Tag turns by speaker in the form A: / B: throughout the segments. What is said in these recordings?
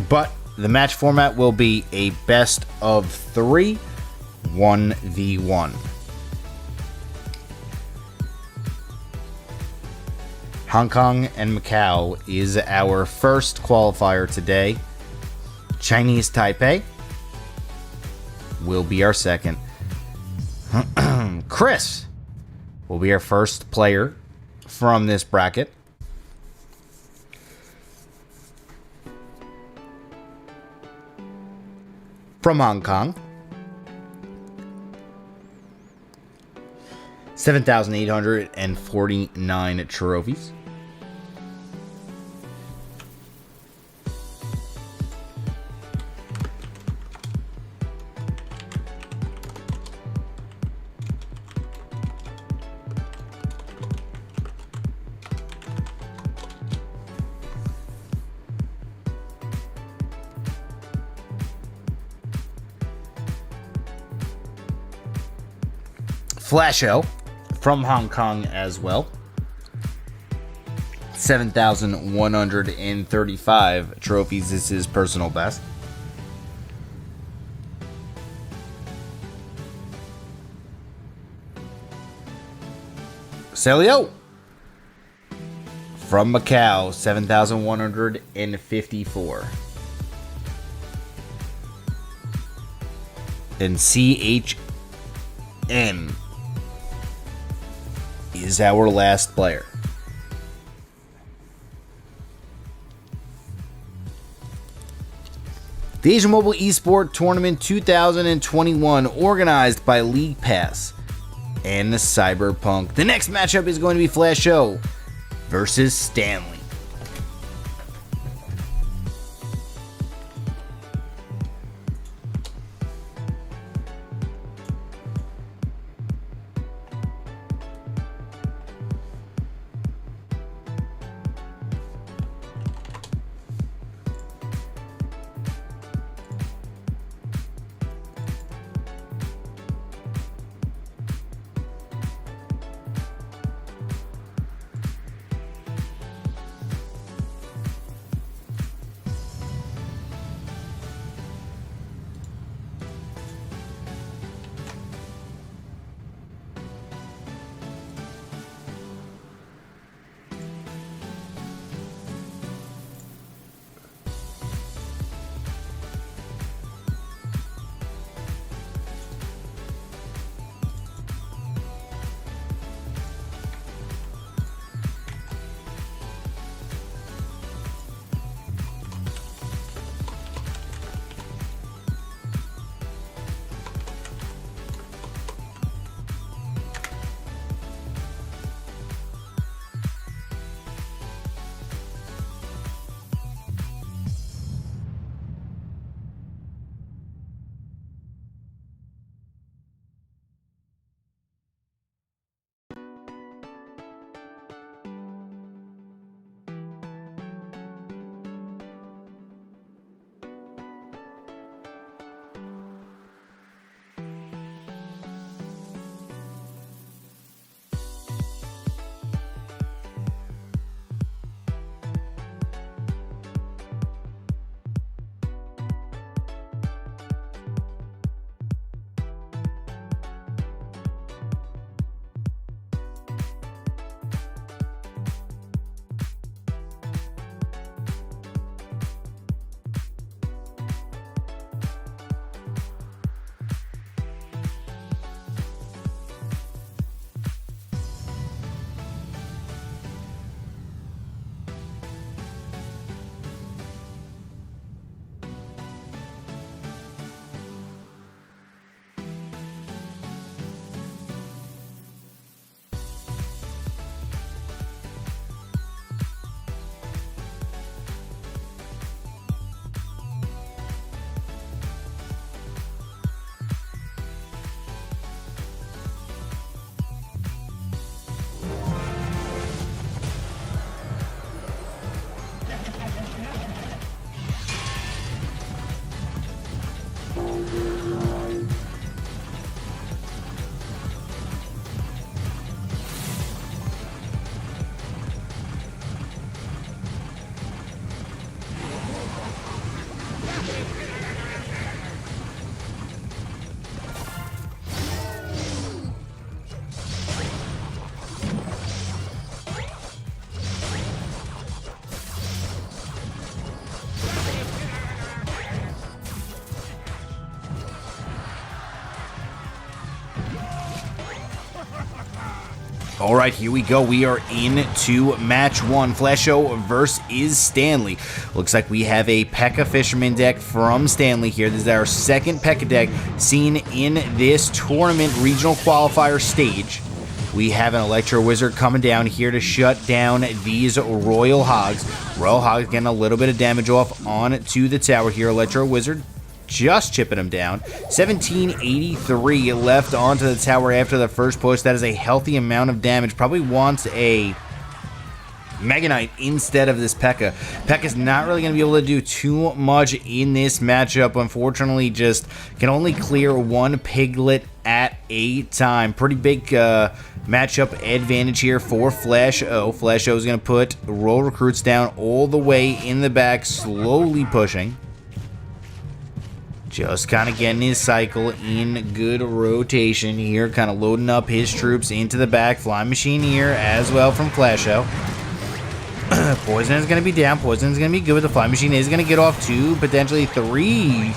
A: but the match format will be a best of 3 1v1. Hong Kong and Macau is our first qualifier today. Chinese Taipei will be our second. Chris will be our first player from this bracket. From Hong Kong, 7,849 trophies. Flasho from Hong Kong as well. 7,135 trophies. This is personal best. Celio from Macau, 7,154. And CHN is our last player. The Asia Mobile Esports Tournament 2021, organized by LeaguePass and the Cyberport. The next matchup is going to be Flasho versus Stanley. All right, here we go. We are into match one. Flasho versus Stanley. Looks like we have a P.E.K.K.A. Fisherman deck from Stanley here. This is our second P.E.K.K.A. deck seen in this tournament regional qualifier stage. We have an Electro Wizard coming down here to shut down these Royal Hogs. Royal Hogs getting a little bit of damage off onto the tower here. Electro Wizard just chipping him down. 1783 left onto the tower after the first push. That is a healthy amount of damage. Probably wants a Mega Knight instead of this P.E.K.K.A. P.E.K.K.A. is not really going to be able to do too much in this matchup. Unfortunately, just can only clear one Piglet at a time. Pretty big matchup advantage here for Flasho. Flasho is going to put Royal Recruits down all the way in the back, slowly pushing. Just kind of getting his cycle in good rotation here. Kind of loading up his troops into the back. Flying Machine here as well from Flasho. Poison is going to be down. Poison is going to be good. The Flying Machine is going to get off 2, potentially 3.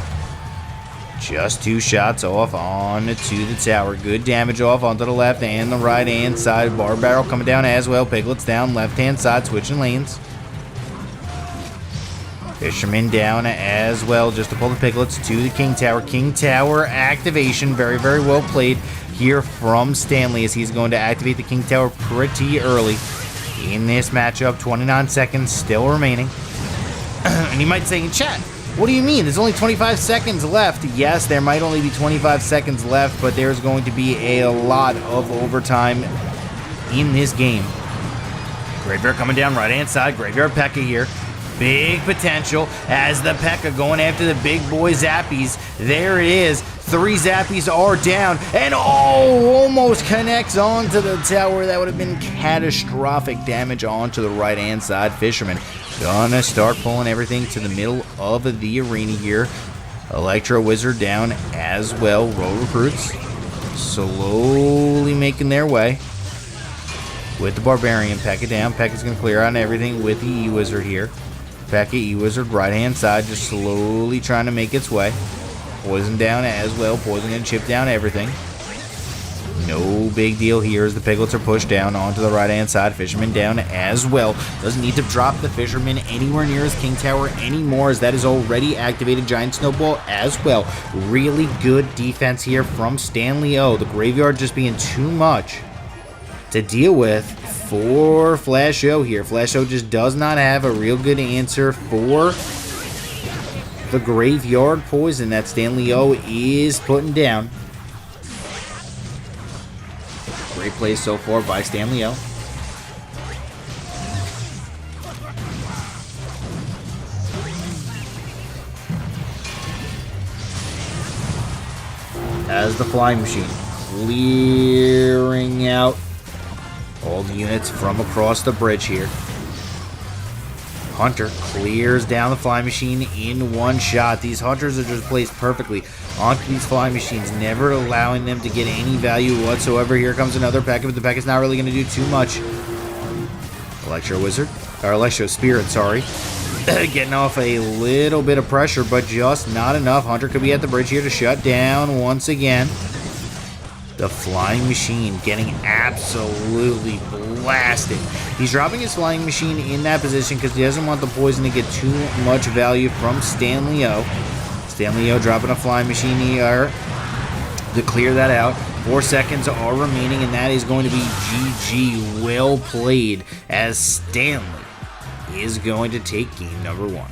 A: Just 2 shots off onto the tower. Good damage off onto the left and the right hand side. Bar Barrel coming down as well. Piglets down left hand side, switching lanes. Fisherman down as well, just to pull the Piglets to the King Tower. King Tower activation, very, very well played here from Stanley as he's going to activate the King Tower pretty early in this matchup. 29 seconds still remaining. And you might say in chat, what do you mean? There's only 25 seconds left. Yes, there might only be 25 seconds left, but there's going to be a lot of overtime in this game. Graveyard coming down right hand side. Graveyard P.E.K.K.A. here. Big potential as the P.E.K.K.A. going after the big boy Zappies. There it is. 3 Zappies are down. And almost connects onto the tower. That would have been catastrophic damage onto the right-hand side. Fisherman gonna start pulling everything to the middle of the arena here. Electro Wizard down as well. Royal Recruits slowly making their way. With the Barbarian, P.E.K.K.A. down. P.E.K.K.A.'s gonna clear on everything with the E-Wizard here. P.E.K.K.A. E-Wizard right hand side just slowly trying to make its way. Poison down as well. Poison gonna chip down everything. No big deal here as the Piglets are pushed down onto the right hand side. Fisherman down as well. Doesn't need to drop the Fisherman anywhere near his King Tower anymore as that is already activated. Giant Snowball as well. Really good defense here from Stanley O. The Graveyard just being too much to deal with for Flasho here. Flasho just does not have a real good answer for the Graveyard Poison that Stanley O is putting down. Great play so far by Stanley O. As the Flying Machine clearing out all the units from across the bridge here. Hunter clears down the Flying Machine in one shot. These Hunters are just placed perfectly onto these Flying Machines, never allowing them to get any value whatsoever. Here comes another P.E.K.K.A., but the P.E.K.K.A. is not really going to do too much. Electro Wizard, or Electro Spirit, sorry. Getting off a little bit of pressure, but just not enough. Hunter could be at the bridge here to shut down once again. The Flying Machine getting absolutely blasted. He's dropping his Flying Machine in that position because he doesn't want the Poison to get too much value from Stanley O. Stanley O dropping a Flying Machine here to clear that out. 4 seconds are remaining, and that is going to be GG. Well played as Stanley is going to take game number 1.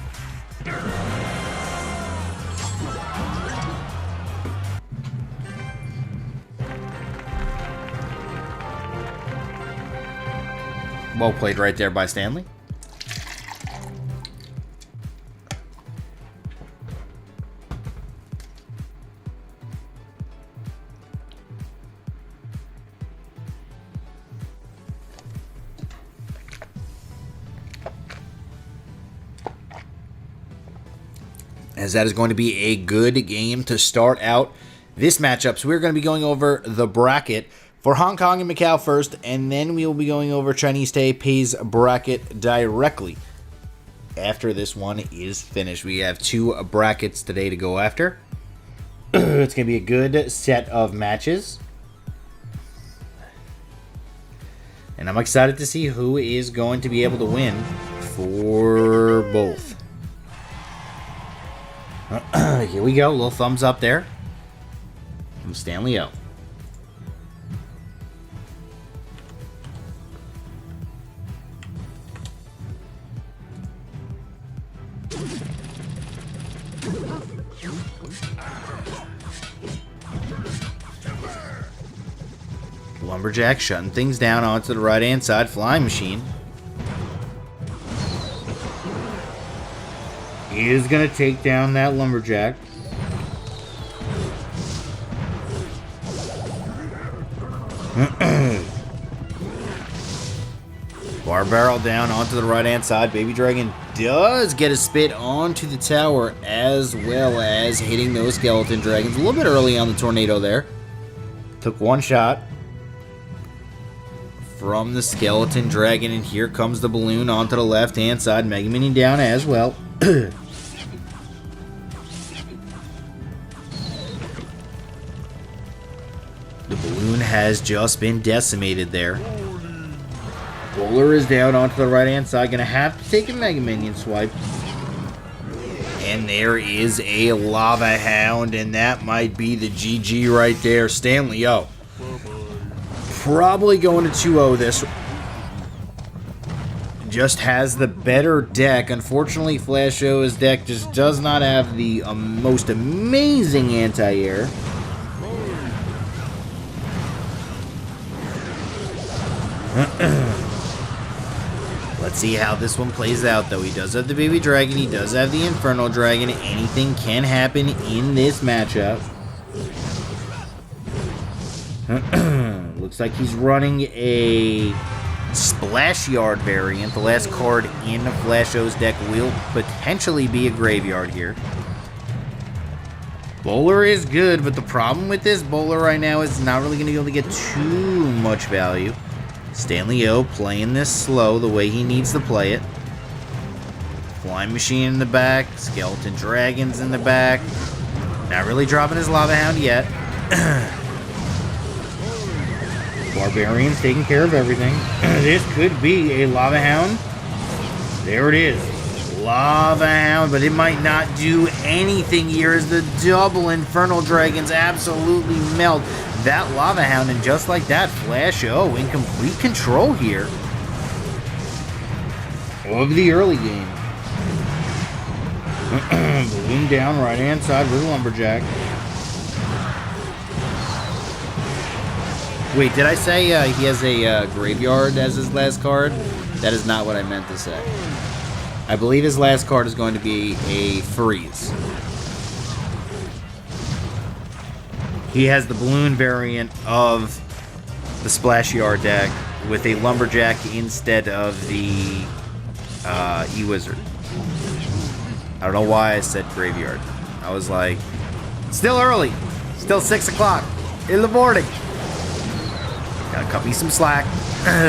A: Well played right there by Stanley. As that is going to be a good game to start out this matchup. So we're going to be going over the bracket for Hong Kong and Macau first, and then we will be going over Chinese Taipei's bracket directly after this one is finished. We have 2 brackets today to go after. It's going to be a good set of matches. And I'm excited to see who is going to be able to win for both. Here we go. Little thumbs up there from Stanley O. Lumberjack shutting things down onto the right-hand side. Flying Machine is going to take down that Lumberjack. Bar Barrel down onto the right-hand side. Baby Dragon does get a spit onto the tower, as well as hitting those Skeleton Dragons. A little bit early on the tornado there. Took one shot from the Skeleton Dragon, and here comes the balloon onto the left-hand side. Mega Minion down as well. The balloon has just been decimated there. Bowler is down onto the right-hand side. Gonna have to take a Mega Minion swipe. And there is a Lava Hound, and that might be the GG right there. Stanley O. Probably going to 2-0 this. Just has the better deck. Unfortunately, Flash O's deck just does not have the most amazing anti-air. Let's see how this one plays out, though. He does have the Baby Dragon. He does have the Infernal Dragon. Anything can happen in this matchup. Looks like he's running a Splash Yard variant. The last card in Flash O's deck will potentially be a Graveyard here. Bowler is good, but the problem with this Bowler right now is not really going to be able to get too much value. Stanley O playing this slow the way he needs to play it. Flying Machine in the back. Skeleton Dragons in the back. Not really dropping his Lava Hound yet. Barbarian's taking care of everything. This could be a Lava Hound. There it is. Lava Hound, but it might not do anything here as the double Infernal Dragons absolutely melt that Lava Hound. And just like that, Flash O in complete control here of the early game. Balloon down right-hand side with a Lumberjack. Wait, did I say he has a Graveyard as his last card? That is not what I meant to say. I believe his last card is going to be a Freeze. He has the Balloon variant of the Splash Yard deck with a Lumberjack instead of the E-Wizard. I don't know why I said Graveyard. I was like, still early. Still 6 o'clock in the morning. Gotta cut me some slack.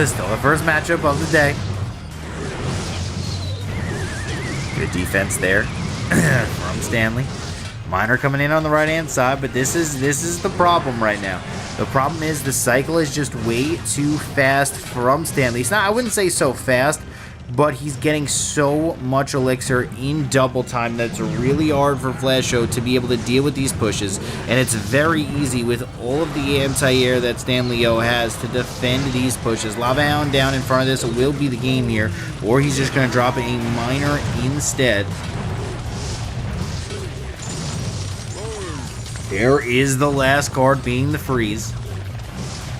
A: Still the first matchup of the day. Good defense there from Stanley. Miner coming in on the right-hand side, but this is the problem right now. The problem is the cycle is just way too fast from Stanley. It's not, I wouldn't say so fast, but he's getting so much elixir in double time that it's really hard for Flash O to be able to deal with these pushes, and it's very easy with all of the anti-air that Stanley O has to defend these pushes. Lava Hound down in front of this will be the game here, or he's just going to drop a Miner instead. There is the last card being the Freeze.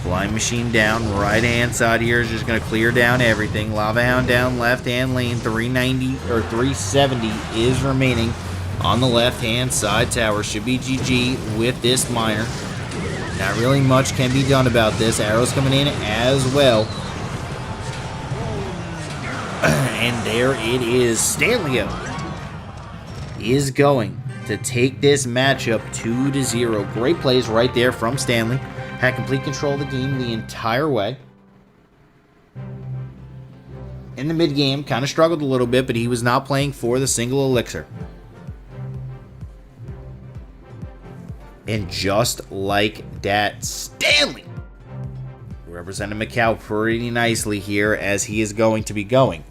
A: Flying Machine down, right-hand side here is just going to clear down everything. Lava Hound down, left-hand lane, 390 or 370 is remaining on the left-hand side tower. Should be GG with this Miner. Not really much can be done about this. Arrows coming in as well. And there it is. Stanley is going to take this matchup 2-0. Great plays right there from Stanley. Had complete control of the game the entire way. In the mid-game, kind of struggled a little bit, but he was not playing for the single elixir. And just like that, Stanley, we're representing Macau pretty nicely here, as he is going to be going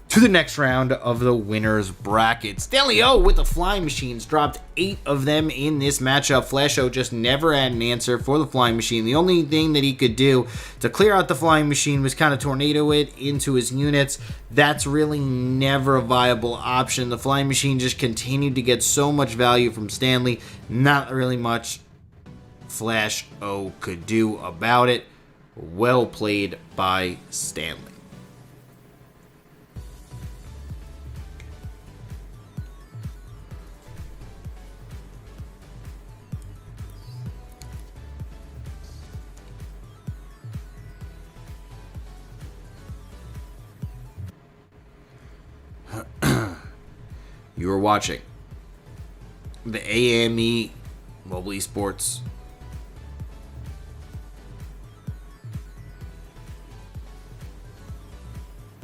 A: to the next round of the winner's bracket. Stanley O with the flying machines dropped 8 of them in this matchup. Flash O just never had an answer for the flying machine. The only thing that he could do to clear out the flying machine was kind of tornado it into his units. That's really never a viable option. The flying machine just continued to get so much value from Stanley. Not really much Flash O could do about it. Well played by Stanley. You are watching the AME Mobile Esports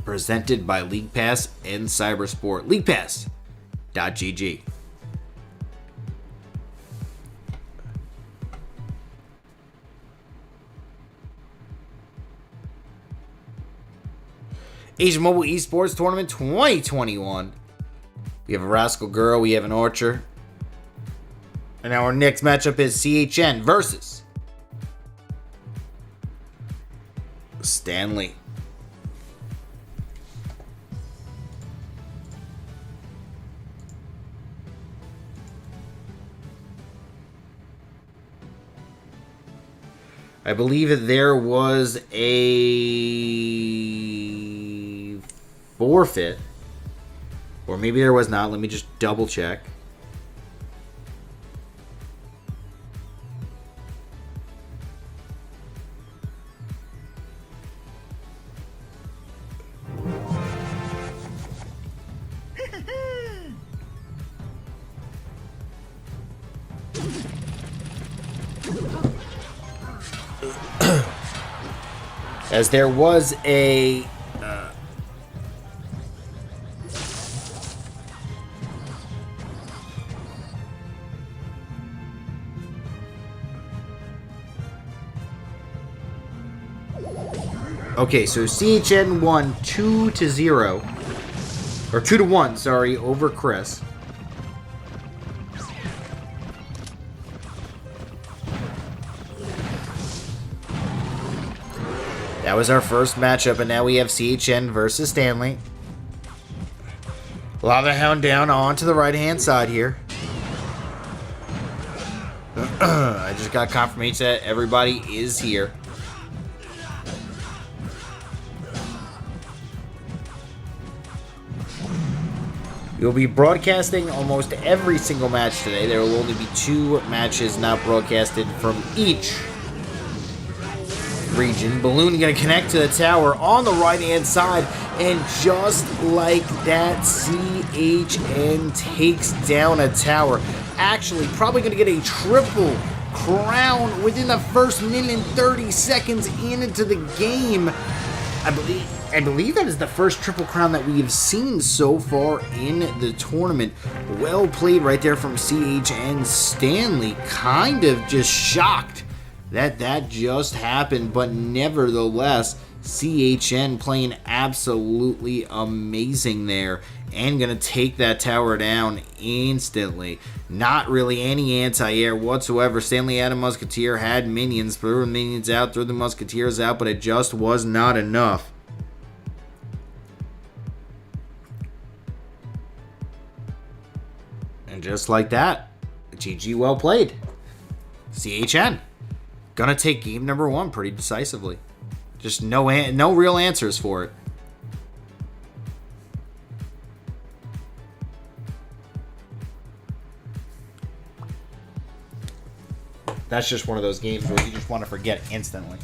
A: presented by LeaguePass and Cyberport. LeaguePass.gg. Asian Mobile Esports Tournament 2021. We have a Rascal Girl, we have an Archer. And our next matchup is CHN versus Stanley. I believe that there was a forfeit. Or maybe there was not. Let me just double check. As there was a okay, so CHN won 2-0, or 2-1, sorry, over Chris. That was our first matchup, and now we have CHN versus Stanley. Lava Hound down onto the right-hand side here. I just got confirmation that everybody is here. We'll be broadcasting almost every single match today. There will only be 2 matches not broadcasted from each region. Balloon going to connect to the tower on the right-hand side, and just like that, CHN takes down a tower. Actually, probably going to get a triple crown within the first minute and 30 seconds into the game. I believe that is the first triple crown that we have seen so far in the tournament. Well played right there from CHN. Stanley kind of just shocked that just happened, but nevertheless, CHN playing absolutely amazing there and gonna take that tower down instantly. Not really any anti-air whatsoever. Stanley had a Musketeer, had minions, threw the minions out, threw the Musketeers out, but it just was not enough. And just like that, GG, well played. CHN gonna take game number 1 pretty decisively. Just no real answers for it. That's just one of those games where you just want to forget instantly.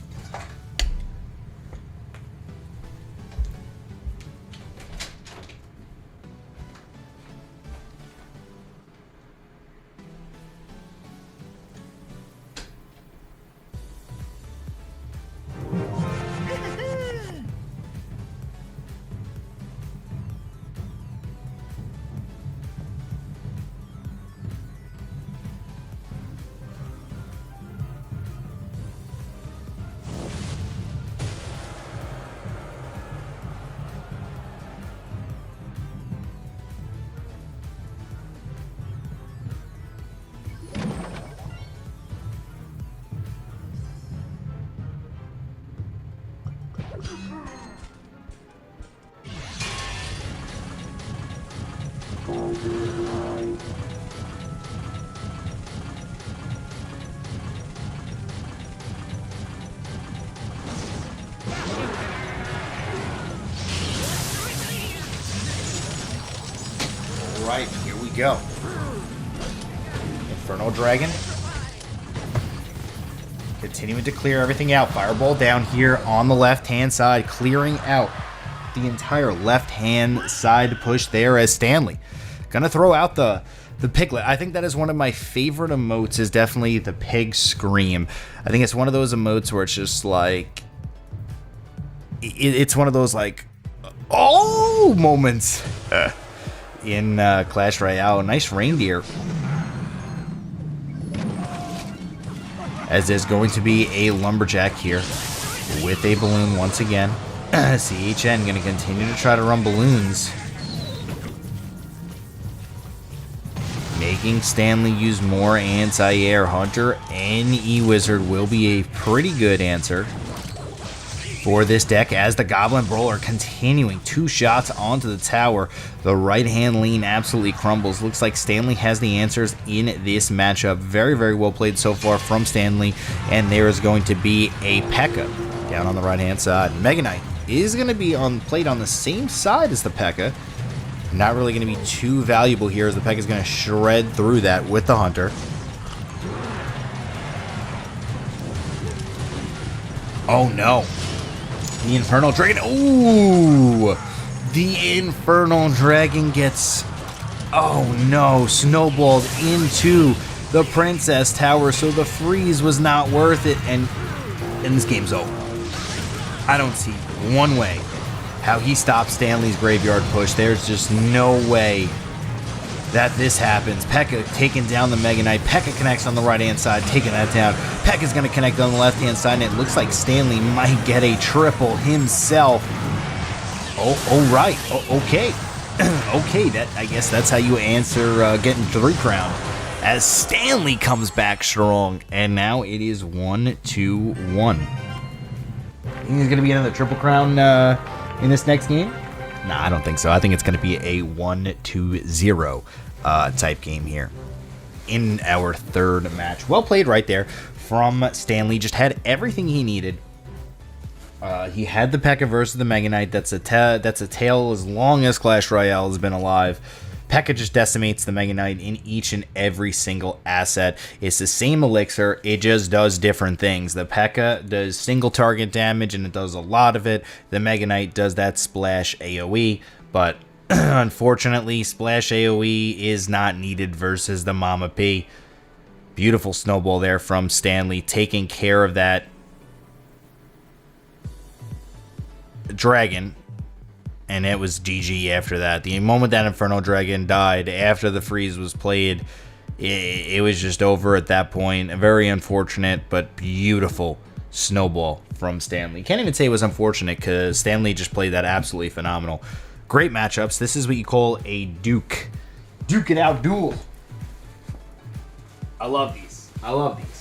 A: Alright, here we go. Inferno Dragon. Continuing to clear everything out. Fireball down here on the left-hand side, clearing out the entire left-hand side push there as Stanley. Gonna throw out the piglet. I think that is one of my favorite emotes, is definitely the pig scream. I think it's one of those emotes where it's just like... It's one of those like, oh moments in Clash Royale. Nice reindeer. As there's going to be a lumberjack here with a balloon once again. CHN going to continue to try to run balloons, making Stanley use more anti-air. Hunter and E-Wizard will be a pretty good answer for this deck, as the Goblin Brawler continuing 2 shots onto the tower. The right-hand lean absolutely crumbles. Looks like Stanley has the answers in this matchup. Very, very well played so far from Stanley. And there is going to be a P.E.K.K.A. down on the right-hand side. Mega Knight is going to be played on the same side as the P.E.K.K.A. Not really going to be too valuable here, as the P.E.K.K.A. is going to shred through that with the Hunter. Oh, no. The Infernal Dragon. Ooh! The Infernal Dragon gets, oh no, snowballed into the Princess Tower, so the freeze was not worth it, and this game's over. I don't see one way how he stops Stanley's graveyard push. There's just no way that this happens. P.E.K.K.A. taking down the Mega Knight. P.E.K.K.A. connects on the right-hand side, taking that down. P.E.K.K.A.'s going to connect on the left-hand side, and it looks like Stanley might get a triple himself. Oh, right. Oh, okay. Okay, I guess that's how you answer getting 3 crown. As Stanley comes back strong, and now it is 1-2-1. Think there's going to be another triple crown in this next game? Nah, I don't think so. I think it's going to be a 1-2-0 type game here in our third match. Well played right there from Stanley. Just had everything he needed. He had the P.E.K.K.A. versus the Mega Knight. That's a tale as long as Clash Royale has been alive. P.E.K.K.A. just decimates the Mega Knight in each and every single asset. It's the same elixir, it just does different things. The P.E.K.K.A. does single target damage, and it does a lot of it. The Mega Knight does that splash AoE, but unfortunately, splash AoE is not needed versus the Mama P. Beautiful snowball there from Stanley, taking care of that dragon. And it was GG after that. The moment that Inferno Dragon died, after the freeze was played, it was just over at that point. Very unfortunate, but beautiful snowball from Stanley. Can't even say it was unfortunate, because Stanley just played that absolutely phenomenal. Great matchups. This is what you call a Duke it out duel. I love these. I love these.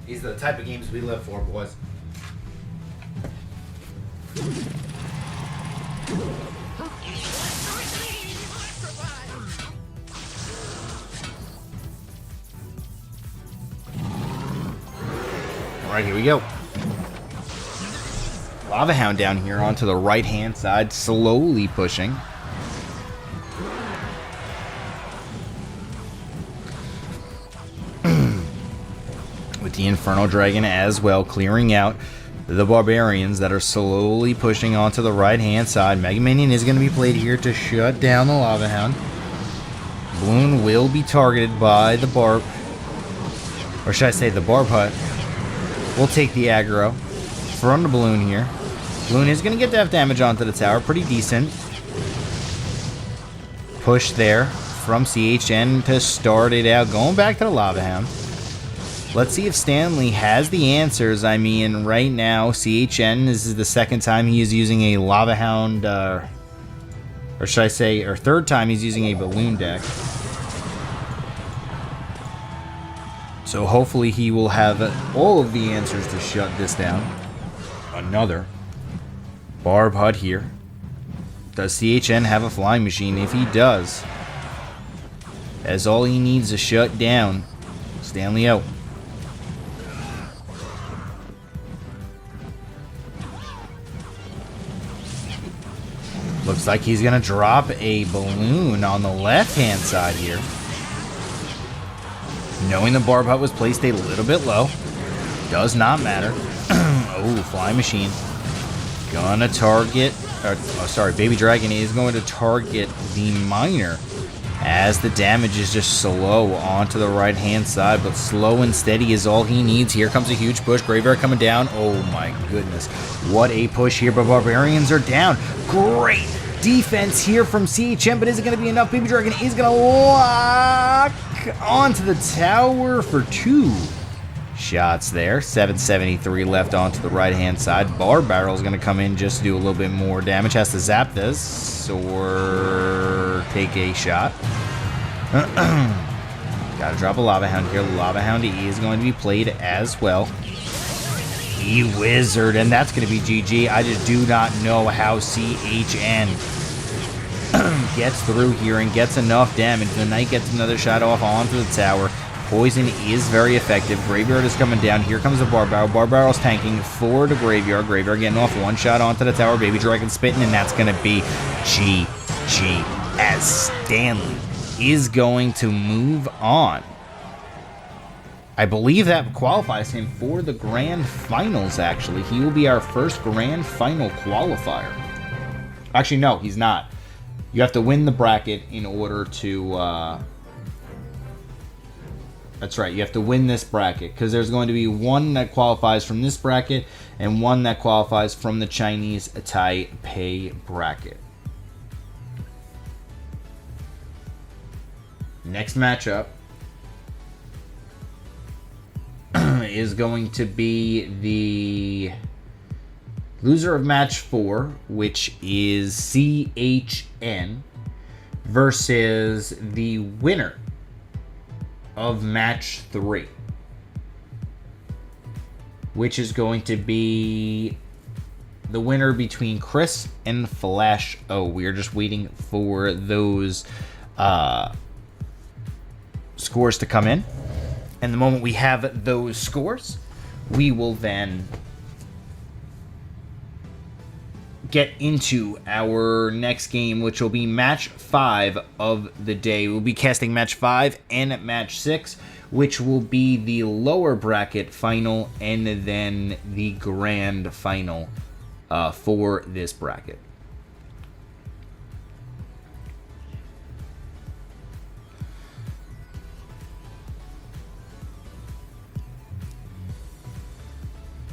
A: These are the type of games we live for, boys. Alright, here we go. Lava Hound down here onto the right-hand side, slowly pushing. With the Inferno Dragon as well, clearing out the Barbarians that are slowly pushing onto the right-hand side. Mega Minion is going to be played here to shut down the Lava Hound. Balloon will be targeted by the Barb, or should I say the Barb Hut. We'll take the aggro from the Balloon here. Balloon is going to get death damage onto the tower, pretty decent. Push there from CHN to start it out, going back to the Lava Hound. Let's see if Stanley has the answers. I mean, right now, CHN, this is the second time he is using a Lava Hound, or should I say, or third time he's using a Balloon deck. So hopefully he will have all of the answers to shut this down. Another Barb Hut here. Does CHN have a flying machine? If he does, that's all he needs to shut down Stanley out. Looks like he's going to drop a balloon on the left-hand side here. Knowing the Barb Hut was placed a little bit low. Does not matter. Oh, flying machine. Gonna target... Baby Dragon is going to target the Miner. As the damage is just slow onto the right-hand side. But slow and steady is all he needs. Here comes a huge push. Graveyard coming down. Oh my goodness. What a push here. But Barbarians are down. Great defense here from CHM. But is it going to be enough? Baby Dragon is going to lock onto the tower for 2 shots there. 773 left onto the right-hand side. Bar Barrel is going to come in just to do a little bit more damage. Has to zap this or take a shot. Got to drop a Lava Hound here. Lava Hound is going to be played as well. E-Wizard, and that's going to be GG. I just do not know how CHN gets through here and gets enough damage. The Knight gets another shot off onto the tower. Poison is very effective. Graveyard is coming down. Here comes the Bar Barrel. Bar Barrel's tanking for the Graveyard. Graveyard getting off 1 shot onto the tower. Baby Dragon spitting, and that's going to be GG as Stanley is going to move on. I believe that qualifies him for the Grand Finals, actually. He will be our first Grand Final qualifier. Actually, no, he's not. You have to win the bracket in order to... That's right, you have to win this bracket, because there's going to be one that qualifies from this bracket and one that qualifies from the Chinese Taipei bracket. Next matchup is going to be the loser of match 4, which is CHN, versus the winner of match 3, which is going to be the winner between Chris and Flash O. We are just waiting for those scores to come in. And the moment we have those scores, we will then get into our next game, which will be match 5 of the day. We'll be casting match 5 and match 6, which will be the lower bracket final and then the grand final for this bracket.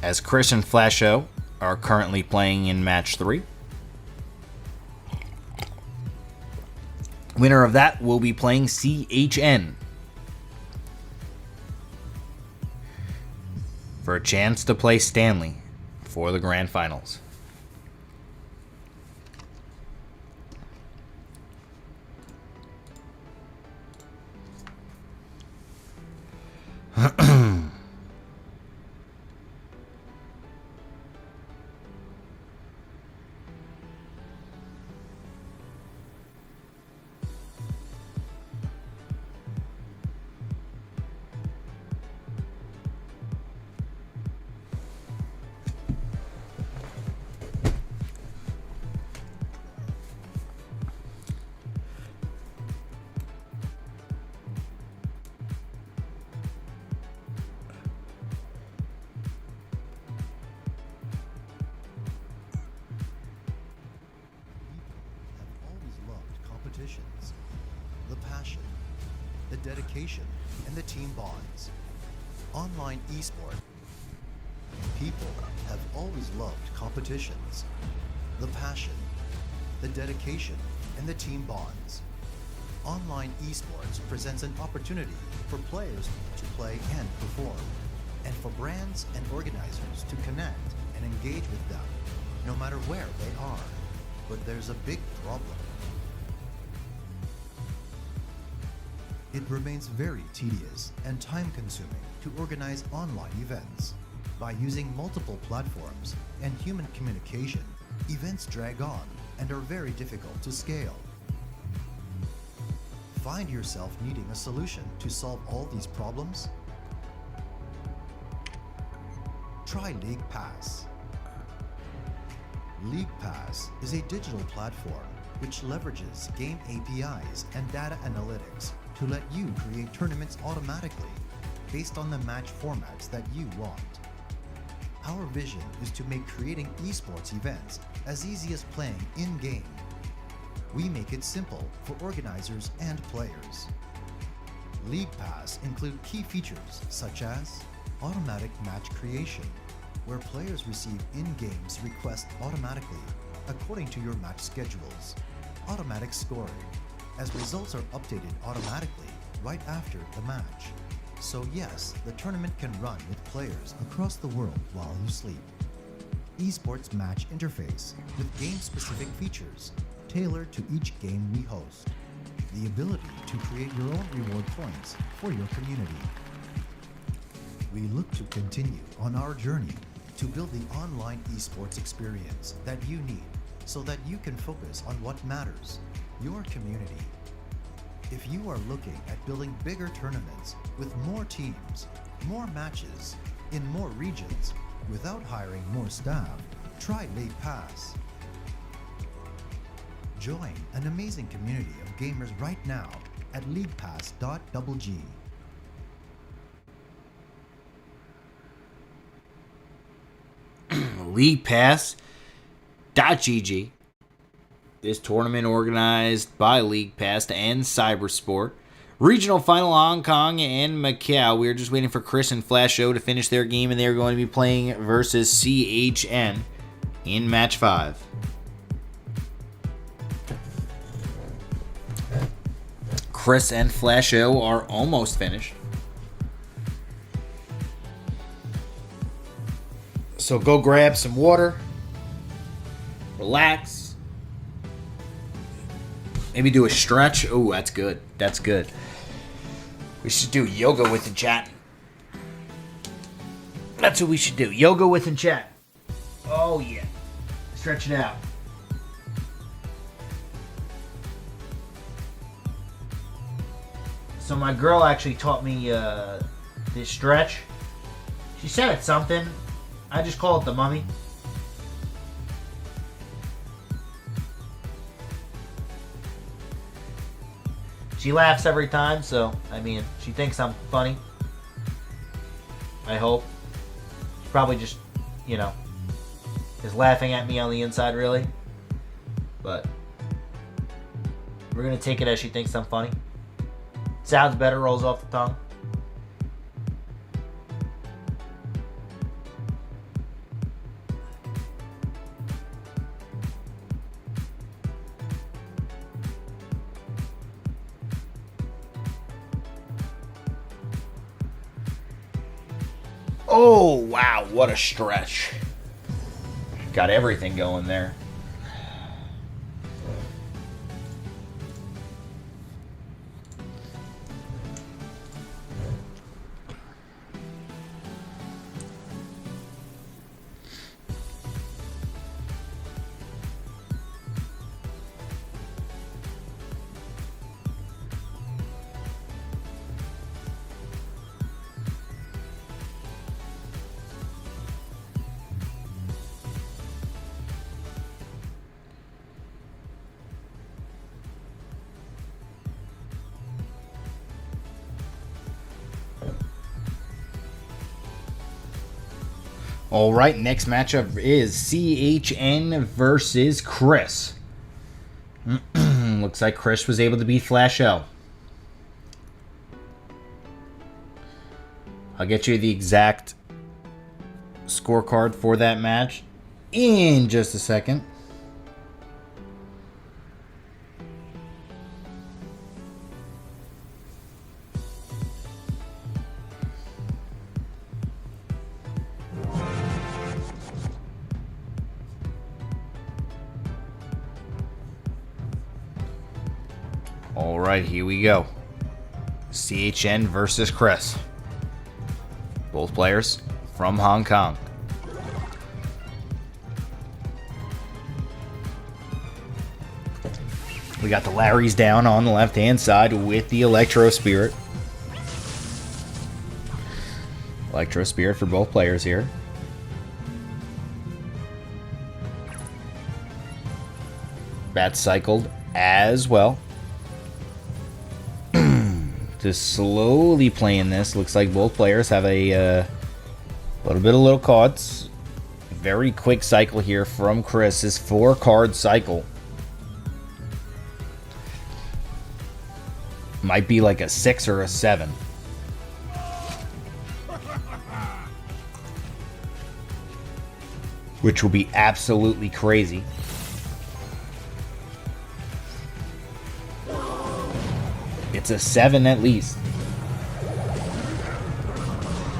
A: As Chris and Flasho are currently playing in match 3. Winner of that will be playing CHN for a chance to play Stanley for the Grand Finals.
B: The passion, the dedication, and the team bonds. Online esports. People have always loved competitions. The passion, the dedication, and the team bonds. Online esports presents an opportunity for players to play and perform, and for brands and organizers to connect and engage with them, no matter where they are. But there's a big problem. It remains very tedious and time-consuming to organize online events. By using multiple platforms and human communication, events drag on and are very difficult to scale. Find yourself needing a solution to solve all these problems? Try LeaguePass. LeaguePass is a digital platform which leverages game APIs and data analytics to let you create tournaments automatically based on the match formats that you want. Our vision is to make creating esports events as easy as playing in-game. We make it simple for organizers and players. LeaguePass include key features such as automatic match creation, where players receive in-games requests automatically according to your match schedules, automatic scoring, as results are updated automatically right after the match. So yes, the tournament can run with players across the world while you sleep. Esports match interface with game-specific features tailored to each game we host. The ability to create your own reward points for your community. We look to continue on our journey to build the online esports experience that you need so that you can focus on what matters, your community. If you are looking at building bigger tournaments with more teams, more matches, in more regions, without hiring more staff, try LeaguePass. Join an amazing community of gamers right now at leaguepass.gg.
A: LeaguePass.gg. This tournament organized by LeaguePass and Cyberport. Regional final Hong Kong and Macau. We are just waiting for Chris and Flash O to finish their game, and they're going to be playing versus CHN in match 5. Chris and Flash O are almost finished. So go grab some water, relax, maybe do a stretch. Oh, that's good. That's good. We should do yoga with Enchatin. That's what we should do. Yoga with Enchatin. Oh, yeah. Stretch it out. So my girl actually taught me this stretch. She said it's something. I just call it the mummy. She laughs every time, so, I mean, she thinks I'm funny. I hope. She probably just, you know, is laughing at me on the inside, really. But we're going to take it as she thinks I'm funny. Sounds better, rolls off the tongue. Oh, wow, what a stretch. Got everything going there. All right, next matchup is CHN versus Chris. Looks like Chris was able to beat Flash L. I'll get you the exact scorecard for that match in just a second. All right, here we go. CHN versus Chris. Both players from Hong Kong. We got the Larrys down on the left-hand side with the Electro Spirit. Electro Spirit for both players here. Bat cycled as well. Just slowly playing this. Looks like both players have a little cards. Very quick cycle here from Chris. His 4-card cycle. Might be like a 6 or a 7. Which will be absolutely crazy. It's a 7 at least.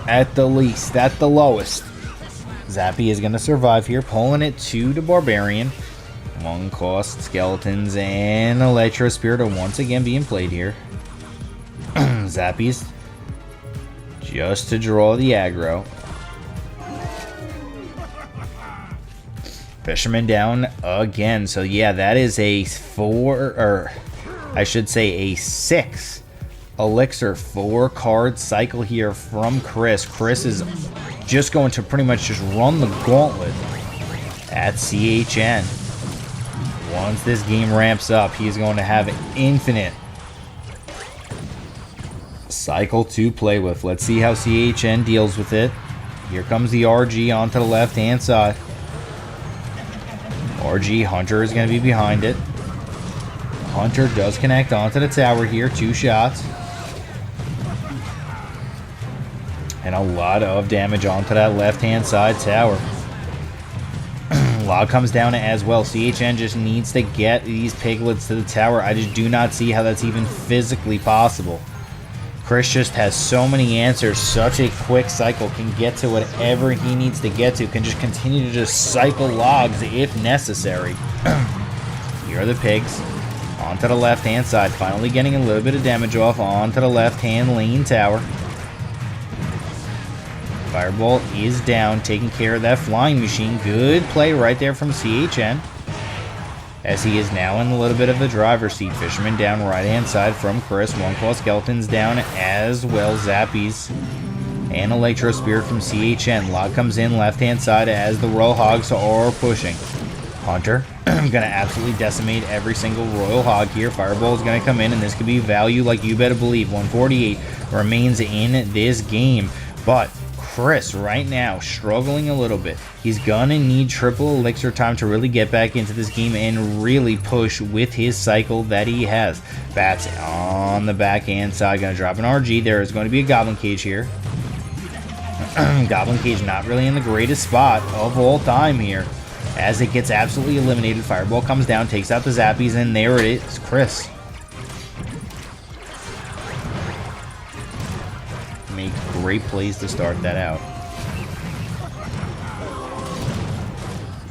A: At the least, at the lowest. Zappy is going to survive here, pulling it to the Barbarian. 1 cost, Skeletons, and Electro Spirit are once again being played here. Zappies just to draw the aggro. Fisherman down again. So yeah, that is a 4, or I should say a 6 elixir 4-card cycle here from Chris. Chris is just going to pretty much just run the gauntlet at CHN. Once this game ramps up, he's going to have infinite cycle to play with. Let's see how CHN deals with it. Here comes the RG onto the left-hand side. RG Hunter is going to be behind it. Hunter does connect onto the tower here. 2 shots. And a lot of damage onto that left-hand side tower. Log comes down as well. CHN just needs to get these piglets to the tower. I just do not see how that's even physically possible. Chris just has so many answers. Such a quick cycle. Can get to whatever he needs to get to. Can just continue to just cycle logs if necessary. Here are the pigs. Onto the left-hand side. Finally getting a little bit of damage off onto the left-hand lane tower. Fireball is down, taking care of that flying machine. Good play right there from CHN. As he is now in a little bit of a driver's seat. Fisherman down right-hand side from Chris. 1 call Skeletons down as well. Zappies and Electro Spirit from CHN. Log comes in left-hand side as the Royal Hogs are pushing. Hunter going to absolutely decimate every single Royal Hog here. Fireball is going to come in, and this could be value like you better believe. 148 remains in this game. But Chris right now struggling a little bit. He's gonna need triple elixir time to really get back into this game and really push with his cycle that he has. Bats on the backhand side, gonna drop an RG. There is going to be a Goblin Cage here. Goblin Cage not really in the greatest spot of all time here, as it gets absolutely eliminated. Fireball comes down, takes out the Zappies, and there it is, Chris. Make great plays to start that out.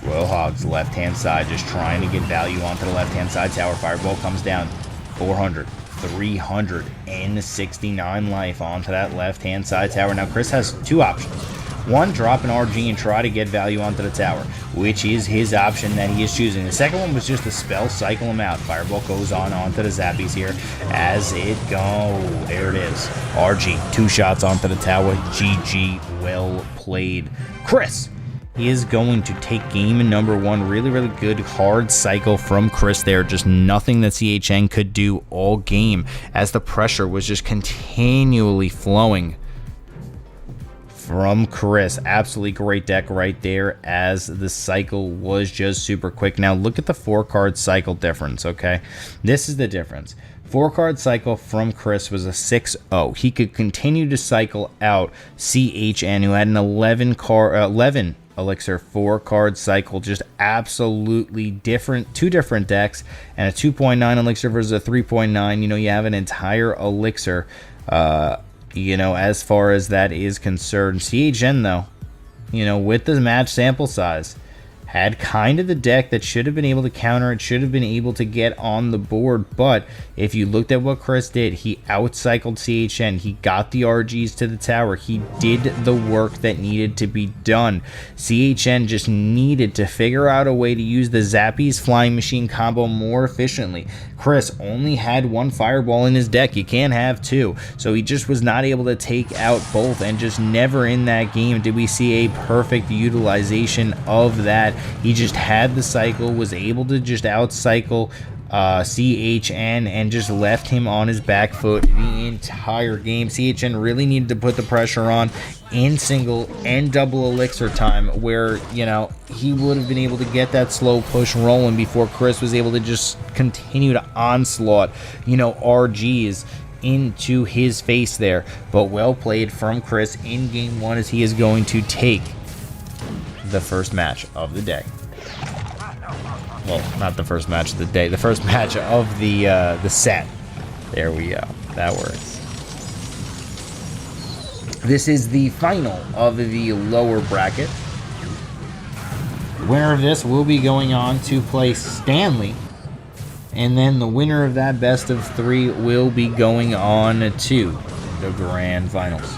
A: Royal Hogs left-hand side, just trying to get value onto the left-hand side tower. Fireball comes down. 400, 369 life onto that left-hand side tower. Now Chris has 2 options. 1, drop an RG and try to get value onto the tower, which is his option that he is choosing. The second one was just to spell cycle him out. Fireball goes onto the Zappies here as it goes. There it is. RG, 2 shots onto the tower. GG, well played. Chris is going to take game number 1. Really, really good hard cycle from Chris there. Just nothing that CHN could do all game, as the pressure was just continually flowing from Chris. Absolutely great deck right there, as the cycle was just super quick. Now look at the 4-card cycle difference, okay? This is the difference. 4-card cycle from Chris was a 6-0. He could continue to cycle out CHN, who had an 11 elixir 4-card cycle. Just absolutely different. 2 different decks, and a 2.9 elixir versus a 3.9. You know, you have an entire elixir you know, as far as that is concerned. CHN, though, you know, with the match sample size, had kind of the deck that should have been able to counter it, should have been able to get on the board. But if you looked at what Chris did, he outcycled CHN. He got the RGs to the tower. He did the work that needed to be done. CHN just needed to figure out a way to use the Zappies Flying Machine combo more efficiently. Chris only had one Fireball in his deck. You can't have two. So he just was not able to take out both, and just never in that game did we see a perfect utilization of that. He just had the cycle, was able to just outcycle CHN, and just left him on his back foot the entire game. CHN really needed to put the pressure on in single and double elixir time, where, you know, he would have been able to get that slow push rolling before Chris was able to just continue to onslaught, you know, RGs into his face there. But well played from Chris in game one, as he is going to take the first match of the day. Well, not the first match of the day, the first match of the set. There we go. That works. This is the final of the lower bracket. The winner of this will be going on to play Stanley, and then the winner of that best of three will be going on to the grand finals.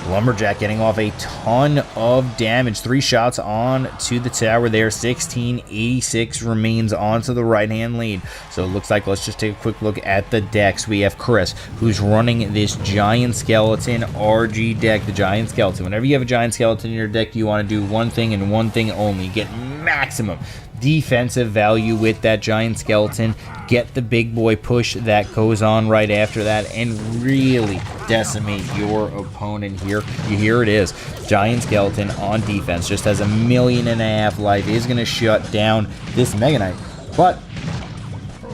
A: Lumberjack getting off a ton of damage. 3 shots on to the tower there. 1686 remains onto the right-hand lane. So it looks like, let's just take a quick look at the decks. We have Chris, who's running this Giant Skeleton RG deck. The Giant Skeleton. Whenever you have a Giant Skeleton in your deck, you want to do one thing and one thing only. Get maximum defensive value with that Giant Skeleton. Get the big boy push that goes on right after that, and really decimate your opponent here. Here it is. Giant Skeleton on defense just has 1.5 million life. Is going to shut down this Mega Knight. But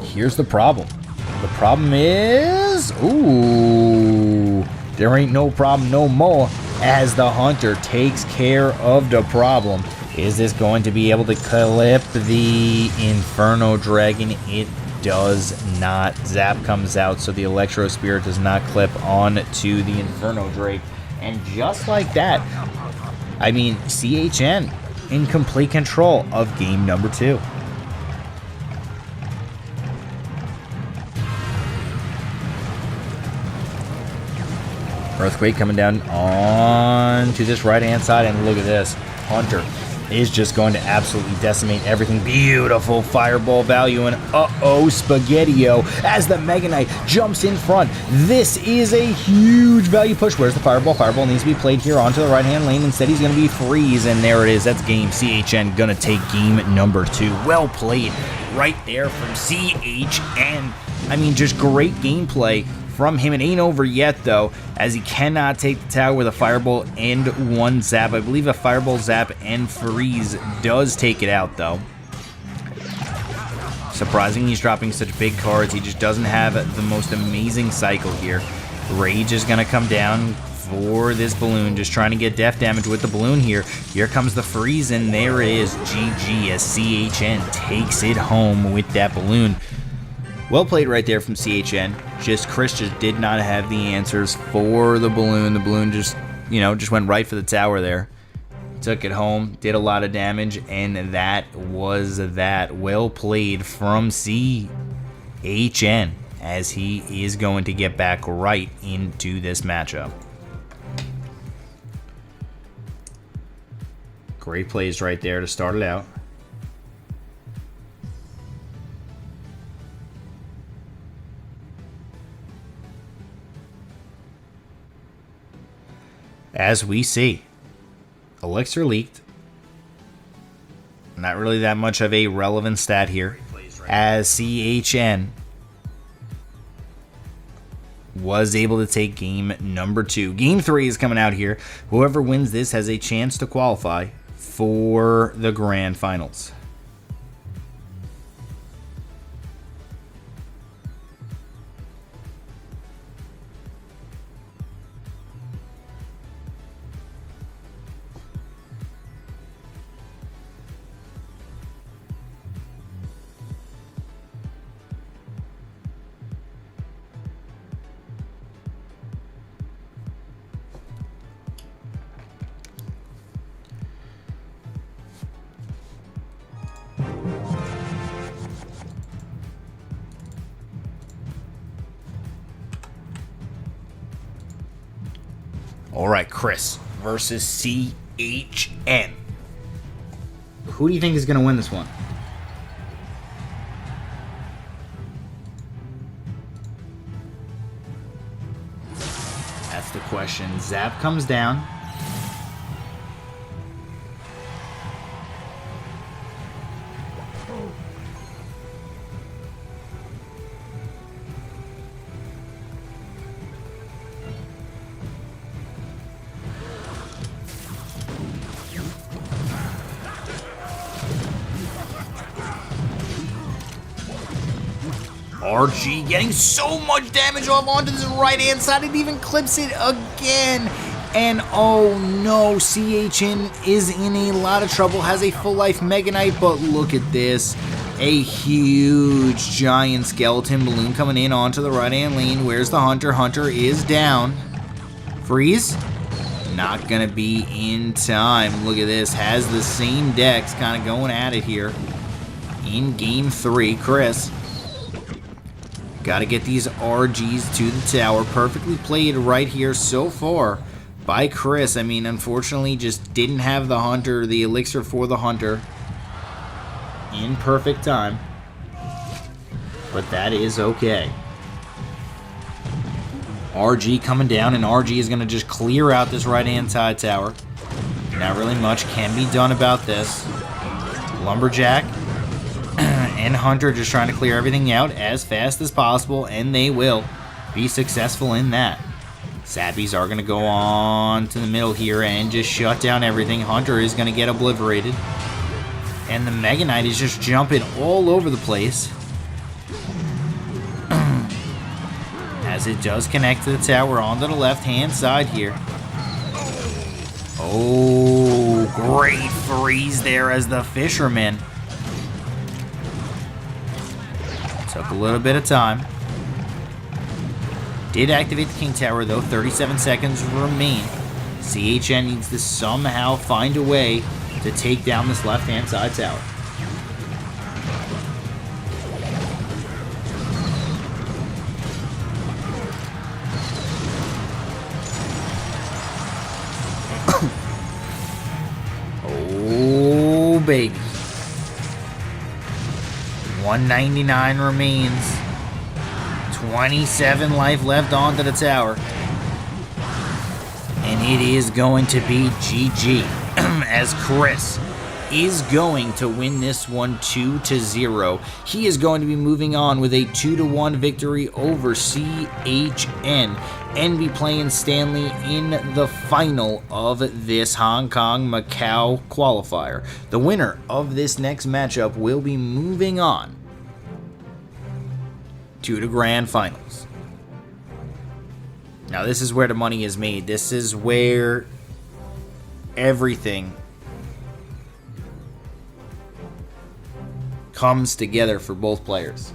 A: here's the problem. The problem is, ooh, there ain't no problem no more, as the Hunter takes care of the problem. Is this going to be able to clip the Inferno Dragon? It does not. Zap comes out, so the Electro Spirit does not clip on to the Inferno Drake. And just like that, I mean, CHN in complete control of game number 2. Earthquake coming down on to this right-hand side, and look at this. Hunter is just going to absolutely decimate everything. Beautiful fireball value, and uh-oh, Spaghetti-O as the Mega Knight jumps in front. This is a huge value push. Where's the fireball? Fireball needs to be played here onto the right-hand lane. Instead, he's going to be freeze, and there it is. That's game. CHN going to take game number 2. Well played right there from CHN. I mean, just great gameplay from him. It ain't over yet, though, as he cannot take the tower with a fireball and 1 zap. I believe a fireball, zap, and freeze does take it out, though. Surprising he's dropping such big cards. He just doesn't have the most amazing cycle here. Rage is going to come down for this balloon, just trying to get def damage with the balloon here. Here comes the freeze, and there it is. GG as CHN takes it home with that balloon. Well played right there from CHN. Chris just did not have the answers for the balloon. The balloon just, you know, just went right for the tower there. Took it home, did a lot of damage, and that was that. Well played from CHN, as he is going to get back right into this matchup. Great plays right there to start it out. As we see, Elixir leaked. Not really that much of a relevant stat here, as CHN was able to take game number 2. Game 3 is coming out here. Whoever wins this has a chance to qualify for the grand finals. All right, Chris versus CHN. Who do you think is going to win this one? That's the question. Zap comes down. RG getting so much damage off onto this right-hand side. It even clips it again. And oh no, CHN is in a lot of trouble. Has a full life Mega Knight, but look at this. A huge giant skeleton balloon coming in onto the right-hand lane. Where's the Hunter? Hunter is down. Freeze? Not gonna be in time. Look at this. Has the same decks kind of going at it here. In game 3, Chris. Got to get these RGs to the tower. Perfectly played right here so far by Chris. I mean, unfortunately, just didn't have the Hunter, the elixir for the Hunter in perfect time. But that is okay. RG coming down, and RG is going to just clear out this right-hand side tower. Not really much can be done about this. Lumberjack and Hunter just trying to clear everything out as fast as possible, and they will be successful in that. Zappies are going to go on to the middle here and just shut down everything. Hunter is going to get obliterated. And the Mega Knight is just jumping all over the place. As it does connect to the tower onto the left-hand side here. Oh, great freeze there as the Fisherman. Took a little bit of time. Did activate the King Tower though. 37 seconds remain. CHN needs to somehow find a way to take down this left-hand side tower. Oh, baby. 199 remains. 27 life left onto the tower. And it is going to be GG as Chris is going to win this one 2-0. He is going to be moving on with a 2-1 victory over CHN and be playing Stanley in the final of this Hong Kong Macau qualifier. The winner of this next matchup will be moving on to the grand finals. Now this is where the money is made. This is where everything comes together for both players.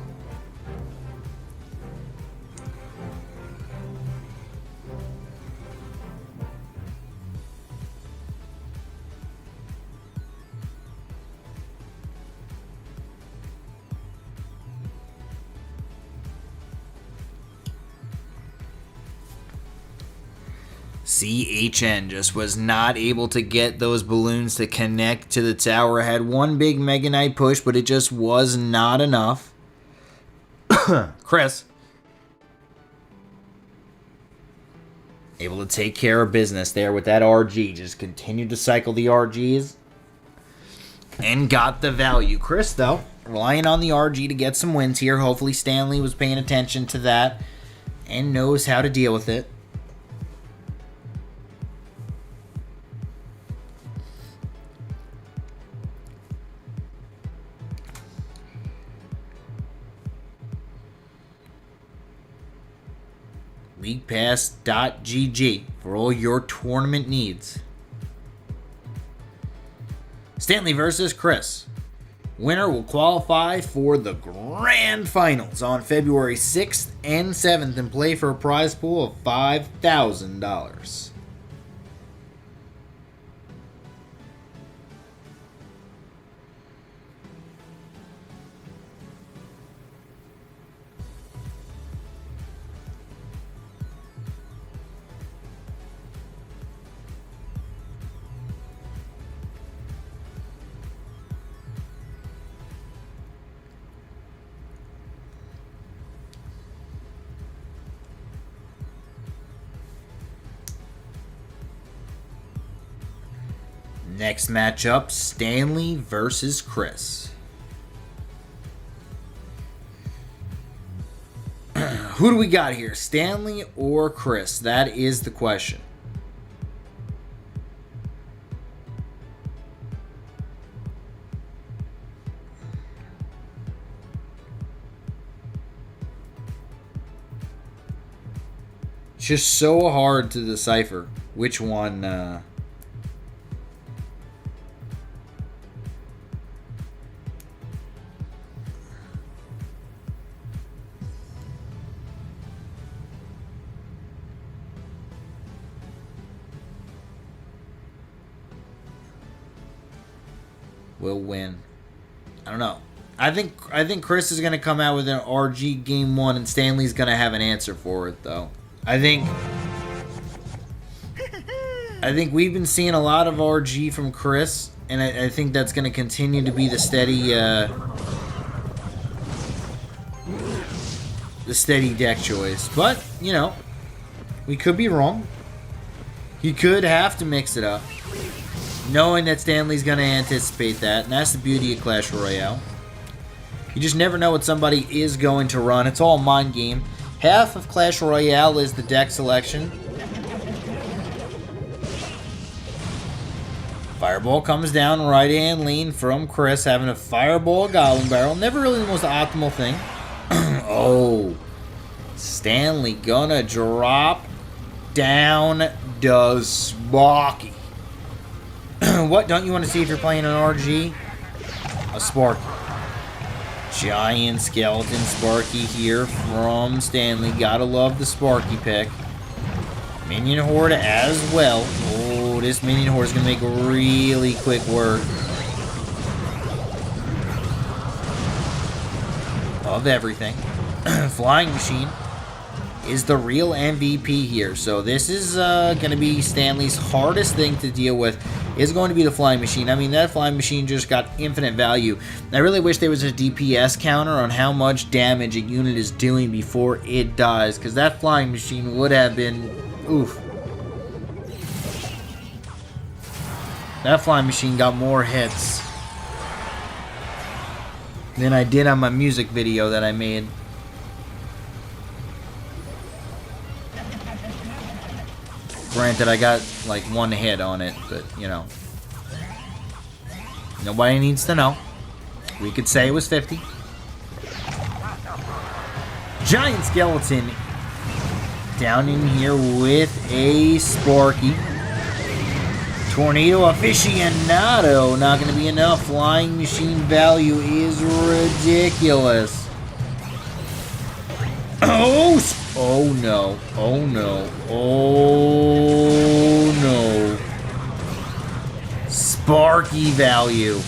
A: CHN just was not able to get those balloons to connect to the tower. Had one big Mega Knight push, but it just was not enough. Chris able to take care of business there with that RG. Just continued to cycle the RGs and got the value. Chris, though, relying on the RG to get some wins here. Hopefully Stanley was paying attention to that and knows how to deal with it. LeaguePass.gg for all your tournament needs. Stanley versus Chris. Winner will qualify for the grand finals on February 6th and 7th and play for a prize pool of $5,000. Next matchup, Stanley versus Chris. Who do we got here, Stanley or Chris? That is the question. It's just so hard to decipher which one. Will win. I don't know. I think Chris is gonna come out with an RG game 1, and Stanley's gonna have an answer for it though. I think we've been seeing a lot of RG from Chris, and I think that's gonna continue to be the steady deck choice. But you know, we could be wrong. He could have to mix it up, knowing that Stanley's going to anticipate that, and that's the beauty of Clash Royale. You just never know what somebody is going to run. It's all mind game. Half of Clash Royale is the deck selection. Fireball comes down right-hand lane from Chris, having a Fireball Goblin Barrel. Never really the most optimal thing. Oh, Stanley gonna drop down the Sparky. What don't you want to see if you're playing an RG? A Sparky. Giant Skeleton Sparky here from Stanley. Gotta love the Sparky pick. Minion Horde as well. Oh, this Minion Horde is going to make really quick work of everything. Flying Machine is the real MVP here. So this is going to be Stanley's hardest thing to deal with, is going to be the Flying Machine. I mean, that Flying Machine just got infinite value. I really wish there was a DPS counter on how much damage a unit is doing before it dies, because that Flying Machine would have been... oof. That Flying Machine got more hits than I did on my music video that I made. Granted, I got like one hit on it, but you know, nobody needs to know. We could say it was 50. Giant Skeleton down in here with a Sparky. Tornado Aficionado, not going to be enough. Flying Machine value is ridiculous. Oh no, oh no, oh no. Sparky value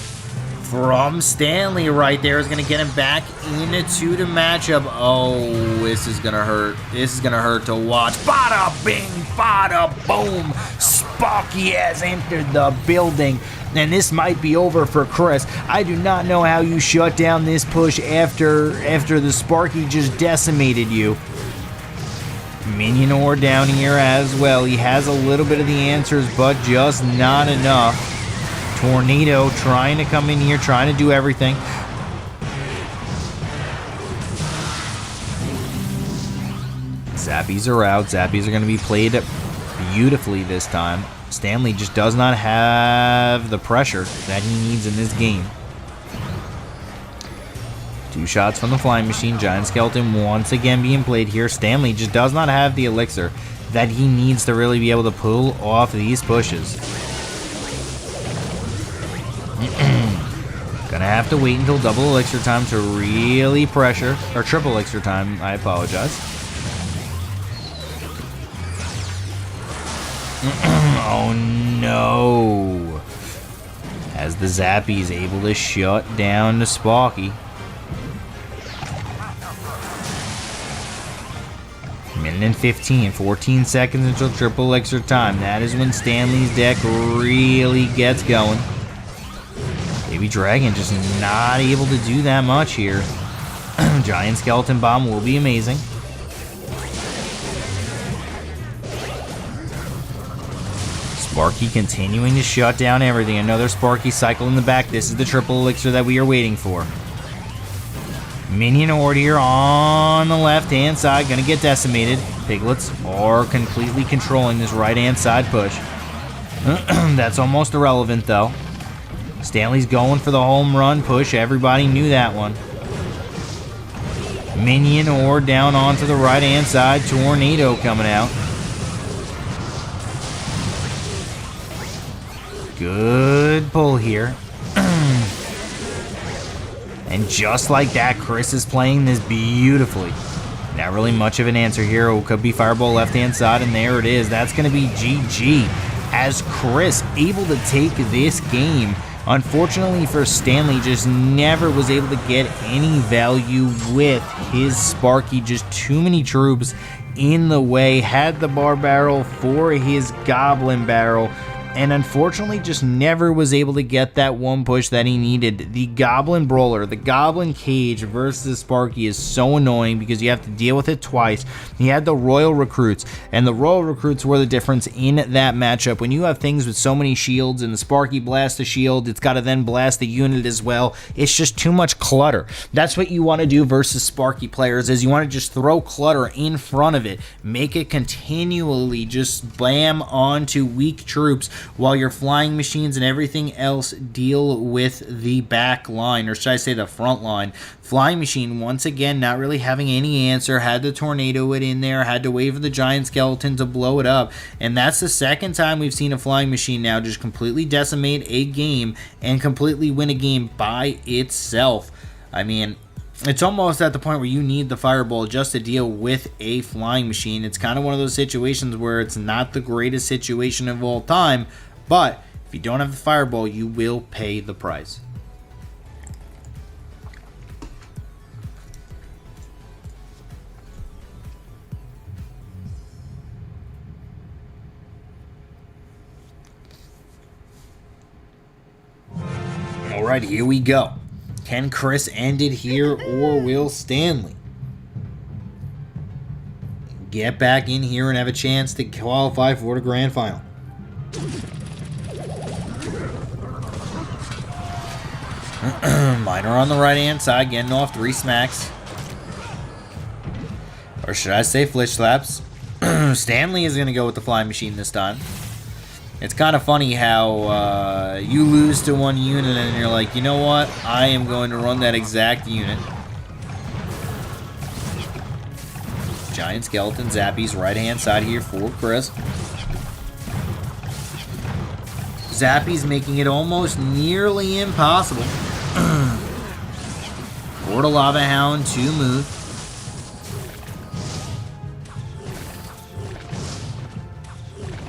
A: from Stanley right there is going to get him back into the matchup. Oh, this is going to hurt. This is going to hurt to watch. Bada bing, bada boom. Sparky has entered the building, and this might be over for Chris. I do not know how you shut down this push after the Sparky just decimated you. Minion Horde down here as well. He has a little bit of the answers, but just not enough. Tornado trying to come in here, trying to do everything. Zappies are out. Zappies are going to be played beautifully this time. Stanley just does not have the pressure that he needs in this game. 2 shots from the Flying Machine. Giant Skeleton once again being played here. Stanley just does not have the elixir that he needs to really be able to pull off these pushes. Gonna have to wait until double elixir time to really pressure, or triple elixir time, I apologize. Oh no. As the Zappy is able to shut down the Sparky. Minute and 15, 14 seconds until triple elixir time. That is when Stanley's deck really gets going. Baby Dragon just not able to do that much here. Giant Skeleton Bomb will be amazing. Sparky continuing to shut down everything. Another Sparky cycle in the back. This is the triple elixir that we are waiting for. Minion horde here on the left-hand side. Going to get decimated. Piglets are completely controlling this right-hand side push. That's almost irrelevant, though. Stanley's going for the home run push. Everybody knew that one. Minion horde down onto the right-hand side. Tornado coming out. Good pull here. And just like that, Chris is playing this beautifully. Not really much of an answer here. It could be Fireball left-hand side, and there it is. That's going to be GG. As Chris able to take this game. Unfortunately for Stanley, just never was able to get any value with his Sparky. Just too many troops in the way. Had the bar barrel for his goblin barrel. And unfortunately just never was able to get that one push that he needed. The Goblin Brawler, the Goblin Cage versus Sparky is so annoying because you have to deal with it twice. He had the Royal Recruits, and the Royal Recruits were the difference in that matchup. When you have things with so many shields and the Sparky blasts the shield, it's got to then blast the unit as well. It's just too much clutter. That's what you want to do versus Sparky players, is you want to just throw clutter in front of it. Make it continually just bam onto weak troops, while your flying machines and everything else deal with the back line, or should I say the front line. Flying machine, once again, not really having any answer. Had to tornado it in there, had to wait for the giant skeleton to blow it up. And that's the second time we've seen a flying machine now just completely decimate a game and completely win a game by itself. I mean, it's almost at the point where you need the fireball just to deal with a flying machine. It's kind of one of those situations where it's not the greatest situation of all time, but if you don't have the fireball, you will pay the price. All right, here we go. Can Chris end it here, or will Stanley get back in here and have a chance to qualify for the grand final? Miner on the right-hand side, getting off 3 smacks. Or should I say flitch slaps? Stanley is going to go with the flying machine this time. It's kind of funny how you lose to one unit and you're like, you know what? I am going to run that exact unit. Giant skeleton, Zappy's right-hand side here for Chris. Zappy's making it almost nearly impossible for the Lava Hound to move.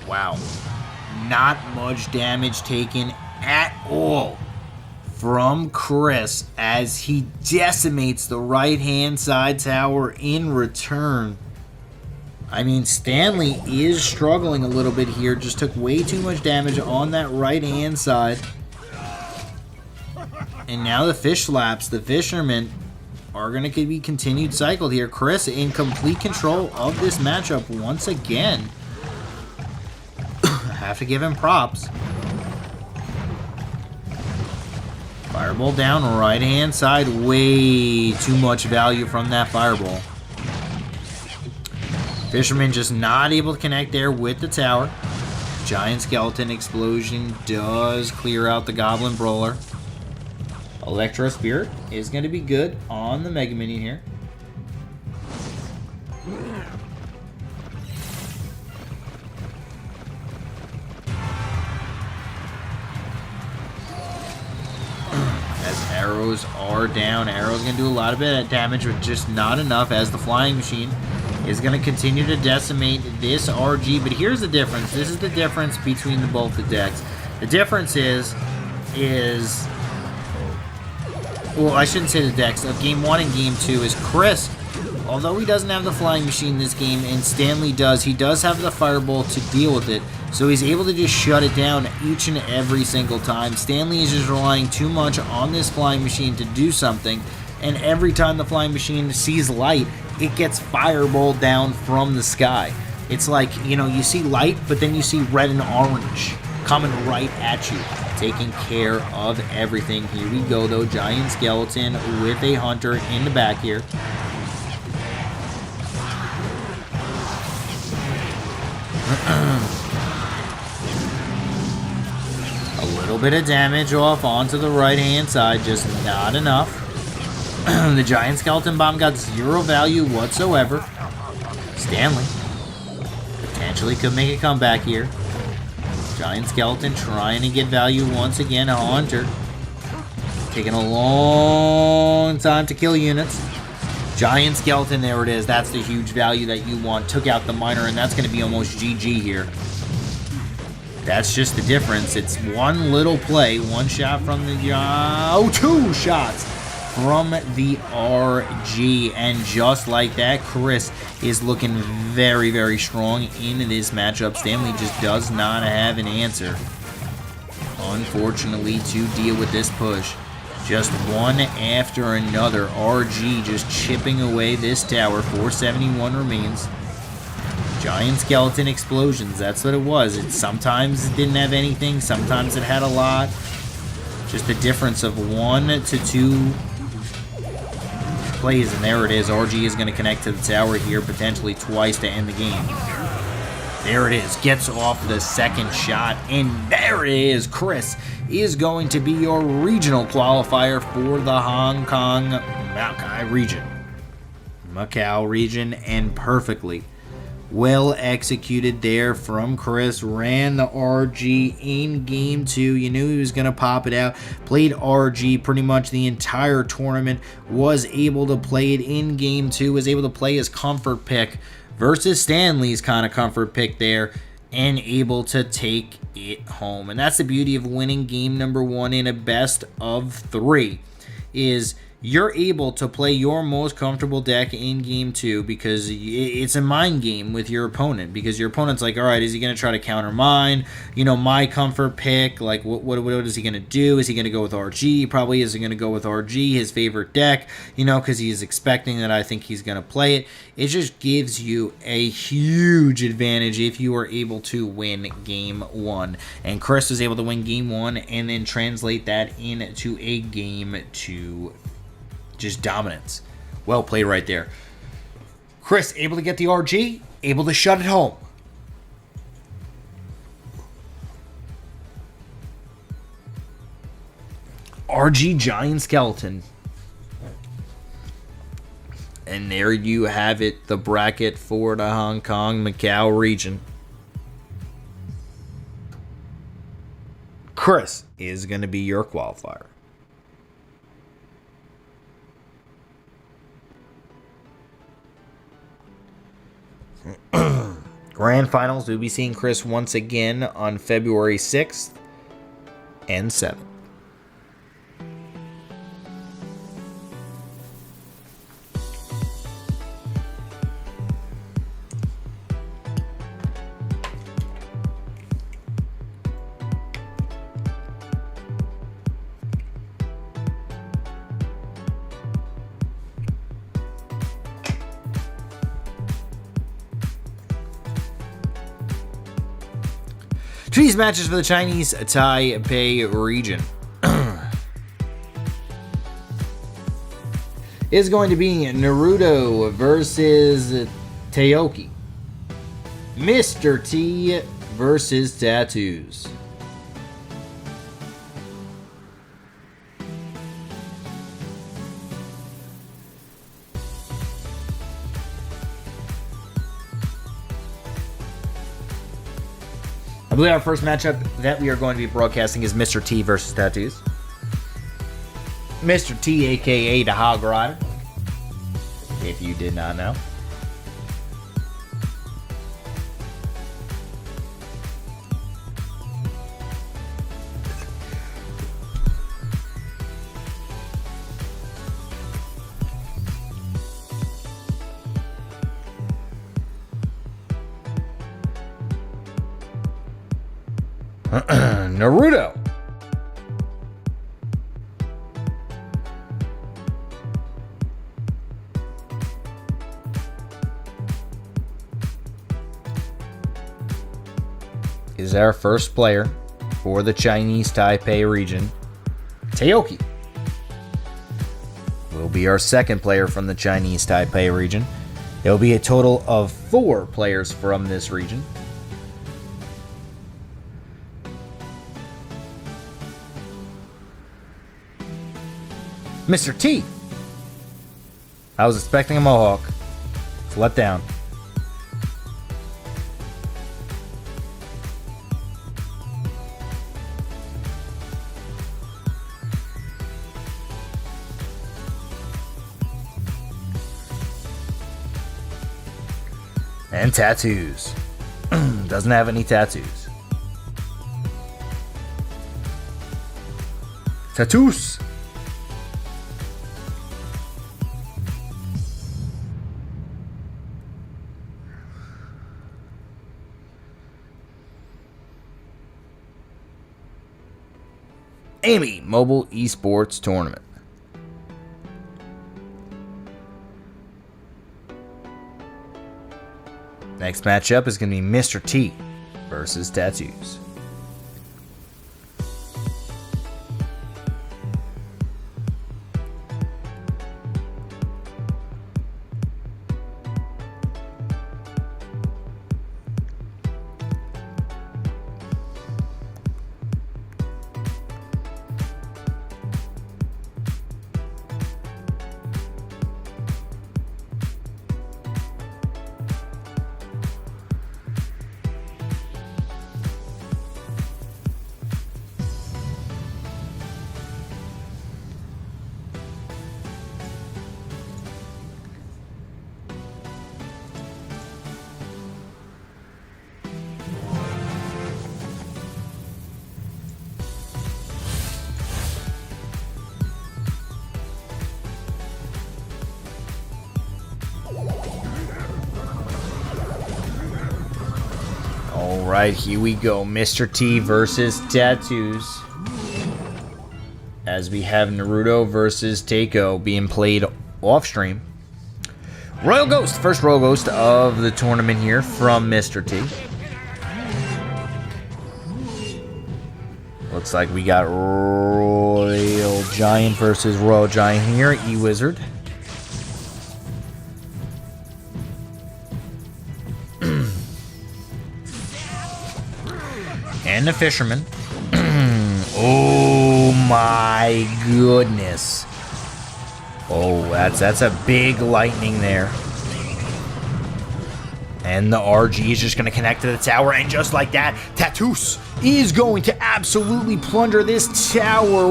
A: Wow. Not much damage taken at all from Chris as he decimates the right-hand side tower in return. I mean, Stanley is struggling a little bit here. Just took way too much damage on that right-hand side. And now the fish slaps, the fishermen, are going to be continued cycled here. Chris in complete control of this matchup once again. Have to give him props. Fireball down, right-hand side. Way too much value from that fireball. Fisherman just not able to connect there with the tower. Giant skeleton explosion does clear out the Goblin Brawler. Electro Spirit is going to be good on the Mega Minion here. As arrows are down, arrows going to do a lot of damage, but just not enough, as the flying machine is going to continue to decimate this RG. But here's the difference. This is the difference between both the decks. The difference is well, I shouldn't say the decks. Of Game 1 and Game 2 is Chris, although he doesn't have the flying machine this game, and Stanley does, he does have the fireball to deal with it. So he's able to just shut it down each and every single time. Stanley is just relying too much on this flying machine to do something. And every time the flying machine sees light, it gets fireballed down from the sky. It's like, you know, you see light, but then you see red and orange coming right at you, taking care of everything. Here we go, though. Giant Skeleton with a Hunter in the back here. A little bit of damage off onto the right-hand side, just not enough. The Giant Skeleton Bomb got 0 value whatsoever. Stanley potentially could make a comeback here. Giant Skeleton trying to get value once again. A Hunter taking a long time to kill units. Giant Skeleton, there it is. That's the huge value that you want. Took out the Miner, and that's going to be almost GG here. That's just the difference. It's one little play. One shot from the... two shots from the RG. And just like that, Chris is looking very, very strong in this matchup. Stanley just does not have an answer, unfortunately, to deal with this push. Just one after another. RG just chipping away this tower. 471 remains. Giant Skeleton explosions. That's what it was. Sometimes it didn't have anything. Sometimes it had a lot. Just the difference of 1 to 2 plays. And there it is. RG is going to connect to the tower here, potentially twice to end the game. There it is. Gets off the second shot. And there it is. Chris is going to be your regional qualifier for the Hong Kong Macau region. Macau region, and perfectly well executed there from Chris. Ran the RG in game 2. You knew he was going to pop it out. Played RG pretty much the entire tournament. Was able to play it in game 2. Was able to play his comfort pick versus Stanley's kind of comfort pick there, and able to take it home. And that's the beauty of winning game number 1 in a best of 3, is you're able to play your most comfortable deck in game 2, because it's a mind game with your opponent, because your opponent's like, all right, is he going to try to counter mine? You know, my comfort pick, like what is he going to do? Is he going to go with RG? Probably isn't going to go with RG, his favorite deck, you know, because he's expecting that I think he's going to play it. It just gives you a huge advantage if you are able to win game 1. And Chris was able to win game 1 and then translate that into a game 2. Just dominance. Well played right there. Chris able to get the RG, able to shut it home. RG Giant Skeleton. And there you have it, the bracket for the Hong Kong Macau region. Chris is going to be your qualifier. Grand Finals, we'll be seeing Chris once again on February 6th and 7th. Today's matches for the Chinese Taipei region is going to be Naruto versus Taoki, Mr. T versus Tattoos. I believe our first matchup that we are going to be broadcasting is Mr. T versus Tattoos. Mr. T, a.k.a. the Hog Rider, if you did not know. Naruto. is our first player for the Chinese Taipei region. Taoki will be our second player from the Chinese Taipei region. There will be a total of 4 players from this region. Mr. T. I was expecting a mohawk. It's let down. And tattoos. Doesn't have any tattoos. Tattoos. Amy Mobile Esports Tournament. Next matchup is going to be Mr. T versus Tattoos. Alright, here we go. Mr. T versus Tattoos. As we have Naruto versus Takeo being played off stream. Royal Ghost, first Royal Ghost of the tournament here from Mr. T. Looks like we got Royal Giant versus Royal Giant here. E-Wizard. And the Fisherman. Oh my goodness. Oh, that's a big lightning there. And the RG is just going to connect to the tower, and just like that, Tattoos is going to absolutely plunder this tower.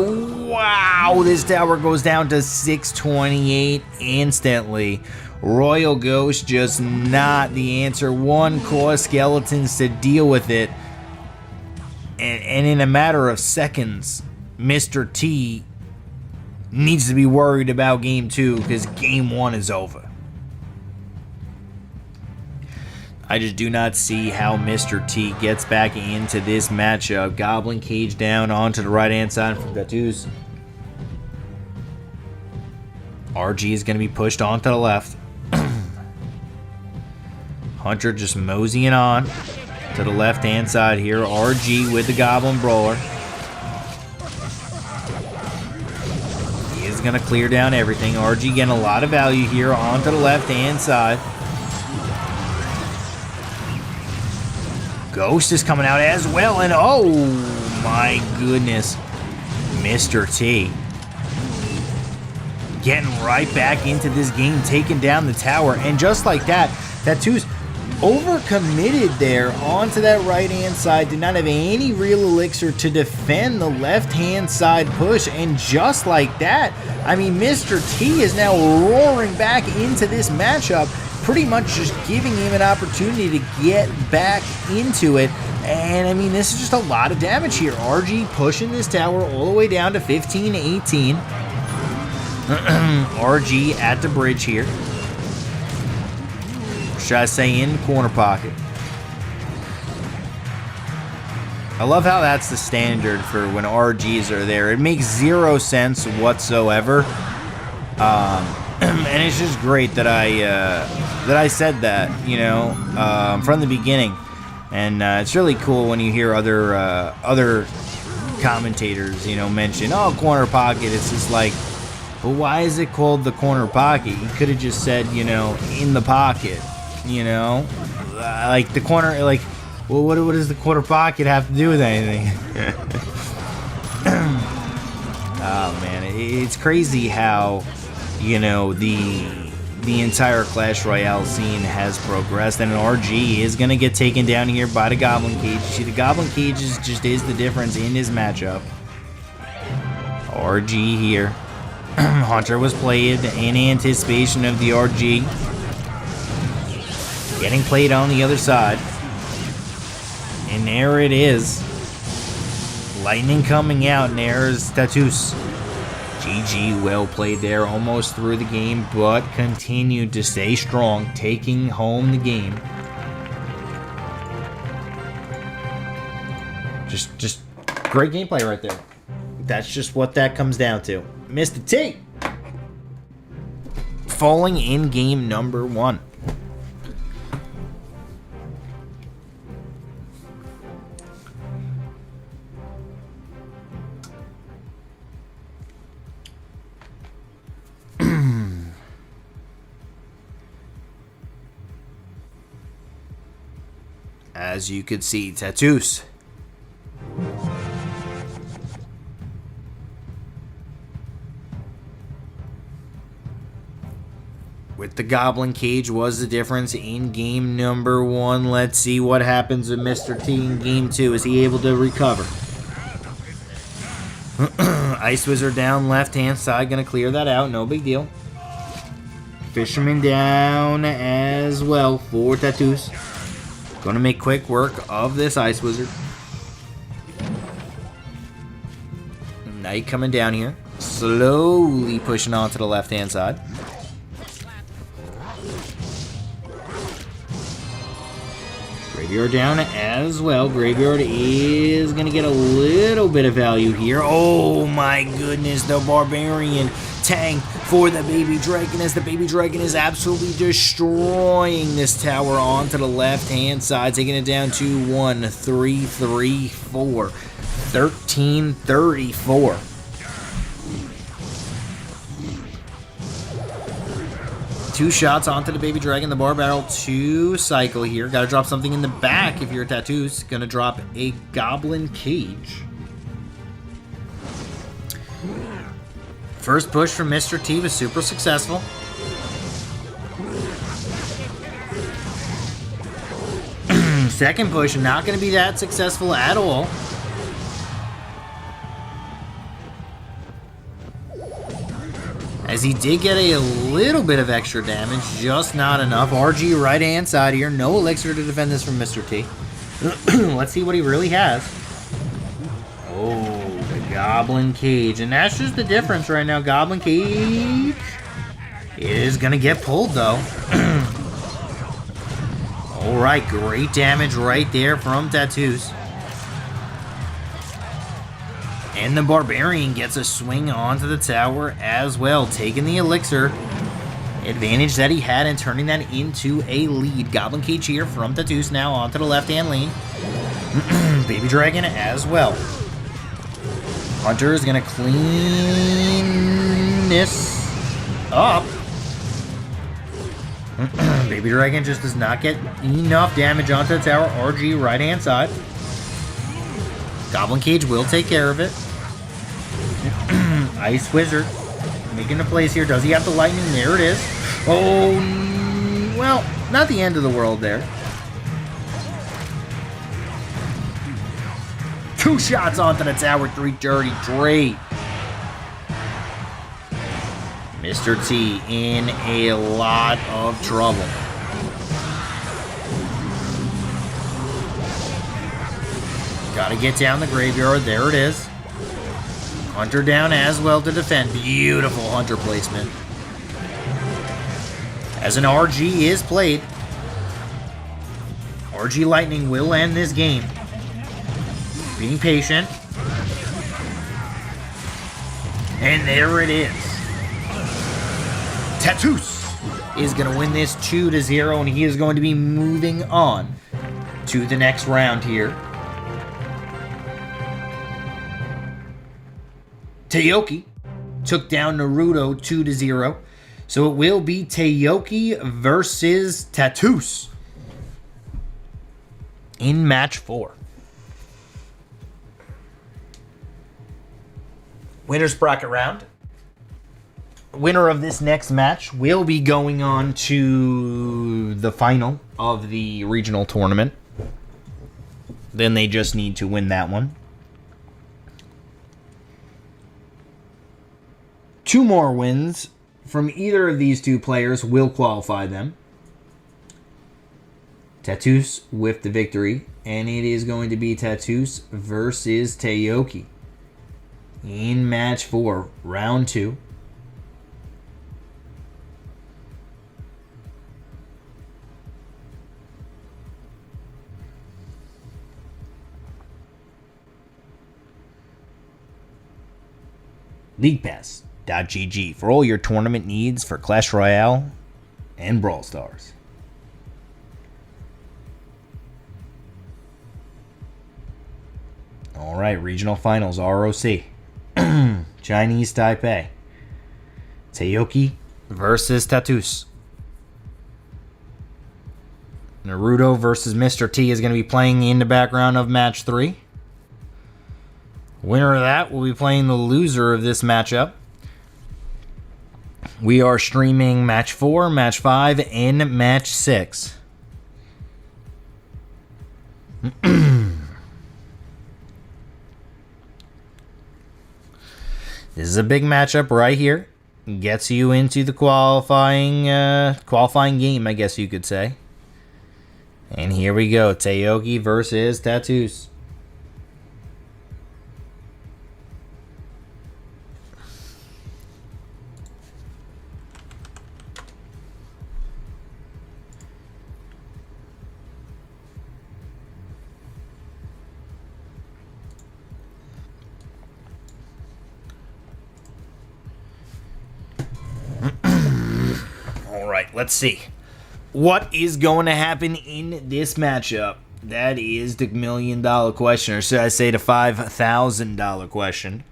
A: Wow, this tower goes down to 628 instantly. Royal Ghost just not the answer. 1 core skeletons to deal with it. And in a matter of seconds, Mr. T needs to be worried about game 2 because game 1 is over. I just do not see how Mr. T gets back into this matchup. Goblin Cage down onto the right-hand side from Tattoos. RG is going to be pushed onto the left. Hunter just moseying on to the left-hand side here. RG with the Goblin Brawler. He is going to clear down everything. RG getting a lot of value here onto the left-hand side. Ghost is coming out as well, and oh my goodness, Mr. T getting right back into this game, taking down the tower, and just like that, Tattoos overcommitted there onto that right-hand side, did not have any real elixir to defend the left-hand side push, and just like that, I mean, Mr. T is now roaring back into this matchup, pretty much just giving him an opportunity to get back into it. And I mean, this is just a lot of damage here. RG pushing this tower all the way down to 15-18. RG at the bridge here. Or should I say in the corner pocket? I love how that's the standard for when RGs are there. It makes zero sense whatsoever. And it's just great that I said that, you know, from the beginning. And it's really cool when you hear other commentators, you know, mention, oh, corner pocket. It's just like, but why is it called the corner pocket? You could have just said, you know, in the pocket, you know? Like the corner, like, well, what does the corner pocket have to do with anything? Oh, man, it's crazy how, you know, the entire Clash Royale scene has progressed, and an RG is going to get taken down here by the Goblin Cage. You see, the Goblin Cage just is the difference in his matchup. RG here. Hunter was played in anticipation of the RG. Getting played on the other side. And there it is. Lightning coming out, and there's Tatus. GG, well played there, almost through the game, but continued to stay strong, taking home the game. Just great gameplay right there. That's just what that comes down to. Mr. T falling in game number 1. As you could see, Tatus. With the Goblin Cage was the difference in game number 1. Let's see what happens with Mr. T in game 2. Is he able to recover? Ice Wizard down left-hand side. Going to clear that out. No big deal. Fisherman down as well for Tatus. Going to make quick work of this Ice Wizard. Knight coming down here. Slowly pushing onto the left-hand side. Graveyard down as well. Graveyard is going to get a little bit of value here. Oh my goodness, the Barbarian tank for the Baby Dragon as the Baby Dragon is absolutely destroying this tower onto the left-hand side, taking it down to 1, 3, 3, 4, 13, 34. Two shots onto the Baby Dragon, the Bar Barrel to cycle here. Got to drop something in the back if you're a Tatus. Gonna drop a Goblin Cage. First push from Mr. T was super successful. Second push, not going to be that successful at all. As he did get a little bit of extra damage, just not enough. RG right-hand side here. No elixir to defend this from Mr. T. Let's see what he really has. Oh, the Goblin Cage. And that's just the difference right now. Goblin Cage is going to get pulled, though. Alright, great damage right there from Tatus. And the Barbarian gets a swing onto the tower as well, taking the elixir. Advantage that he had and turning that into a lead. Goblin Cage here from Tatus now onto the left-hand lane. Baby Dragon as well. Hunter is going to clean this up. Baby Dragon just does not get enough damage onto the tower. RG right-hand side. Goblin Cage will take care of it. Ice Wizard making the plays here. Does he have the lightning? There it is. Oh, well, not the end of the world there. Two shots onto the tower. 330. Great. Mr. T in a lot of trouble. Gotta get down the graveyard. There it is. Hunter down as well to defend. Beautiful Hunter placement. As an RG is played, RG Lightning will end this game. Being patient. And there it is. Tatus is going to win this 2-0, and he is going to be moving on to the next round here. Taioki took down Naruto 2-0. So it will be Taioki versus Tattoos in match 4. Winner's bracket round. Winner of this next match will be going on to the final of the regional tournament. Then they just need to win that one. 2 more wins from either of these 2 players will qualify them. Tattoos with the victory, and it is going to be Tattoos versus Taioki in match 4, round 2. LeaguePass.gg for all your tournament needs for Clash Royale and Brawl Stars. Alright, regional finals, ROC. Chinese Taipei. Taioki versus Tattoos. Naruto versus Mr. T is going to be playing in the background of match 3. Winner of that will be playing the loser of this matchup. We are streaming match 4, match 5, and match 6. This is a big matchup right here. Gets you into the qualifying game, I guess you could say. And here we go, Taioki versus Tattoos. Alright, let's see. What is going to happen in this matchup? That is the $1 million question, or should I say the $5,000 question?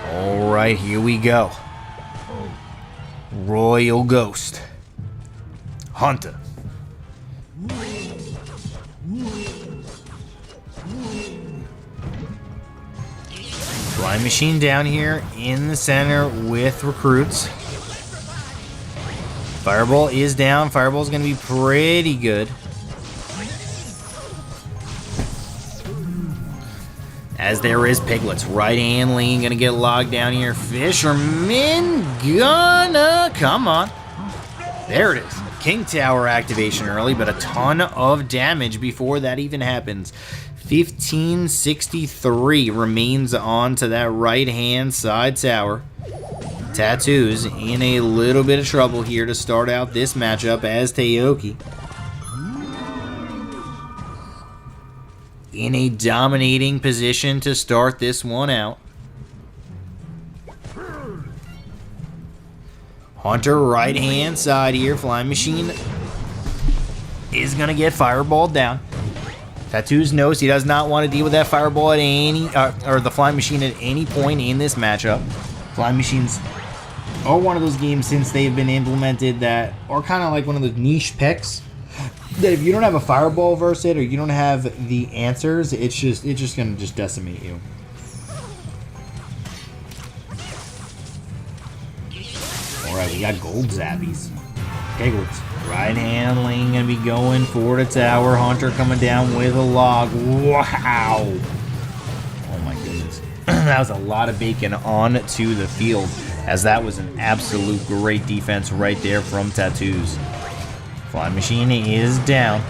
A: Alright, here we go. Royal Ghost. Hunter. Flying Machine down here in the center with recruits. Fireball is down. Fireball's going to be pretty good. As there is Piglets. Right hand lane gonna get logged down here. Fisherman gonna come on. There it is. King Tower activation early, but a ton of damage before that even happens. 1563 remains on to that right hand side tower. Tattoos in a little bit of trouble here to start out this matchup as Taioki in a dominating position to start this one out. Hunter right hand side here. Flying Machine is going to get fireballed down. Tattoos knows he does not want to deal with that fireball at any, or the Flying Machine at any point in this matchup. Flying Machines are one of those games since they've been implemented that are kind of like one of those niche picks that if you don't have a fireball versus it or you don't have the answers, it's just gonna just decimate you. Alright, we got gold zappies. Piglets. Right hand lane gonna be going for the tower. Hunter coming down with a log. Wow! Oh my goodness. That was a lot of bacon on to the field, as that was an absolute great defense right there from Tattoos. Flying Machine is down.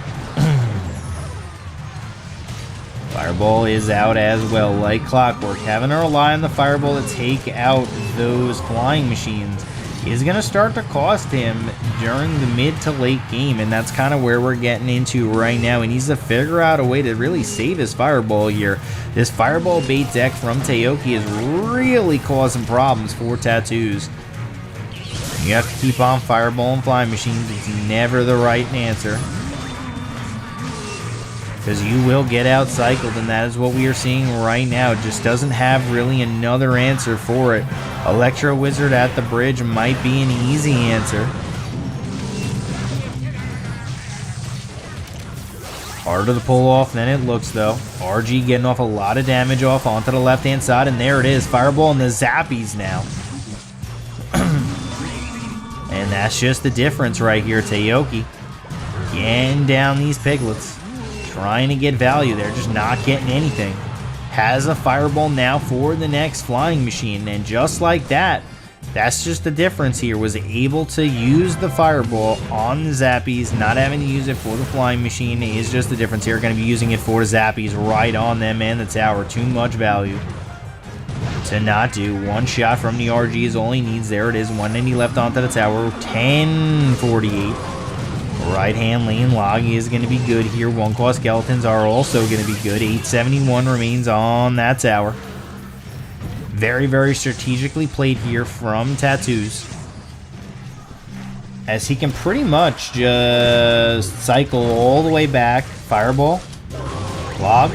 A: Fireball is out as well, like clockwork. Having to rely on the Fireball to take out those flying machines is going to start to cost him during the mid to late game, and that's kind of where we're getting into right now. He needs to figure out a way to really save his Fireball here. This Fireball bait deck from Taioki is really causing problems for Tattoos. You have to keep on Fireball and flying machines. It's never the right answer, because you will get out-cycled, and that is what we are seeing right now. It just doesn't have really another answer for it. Electro Wizard at the bridge might be an easy answer. Harder to pull off than it looks, though. RG getting off a lot of damage off onto the left-hand side, and there it is. Fireball and the Zappies now. And that's just the difference right here. Taioki getting down these piglets, trying to get value. They're just not getting anything. Has a Fireball now for the next flying machine, and just like that, that's just the difference here. Was able to use the Fireball on the Zappies, not having to use it for the flying machine is just the difference here. Going to be using it for Zappies right on them and the tower. Too much value to not do. One shot from the RG is all he needs. There it is. 190 left onto the tower. 1048. Right hand lane log is going to be good here. 1-cost skeletons are also going to be good. 871 remains on that tower. Very, very strategically played here from Tattoos, as he can pretty much just cycle all the way back. Fireball, log,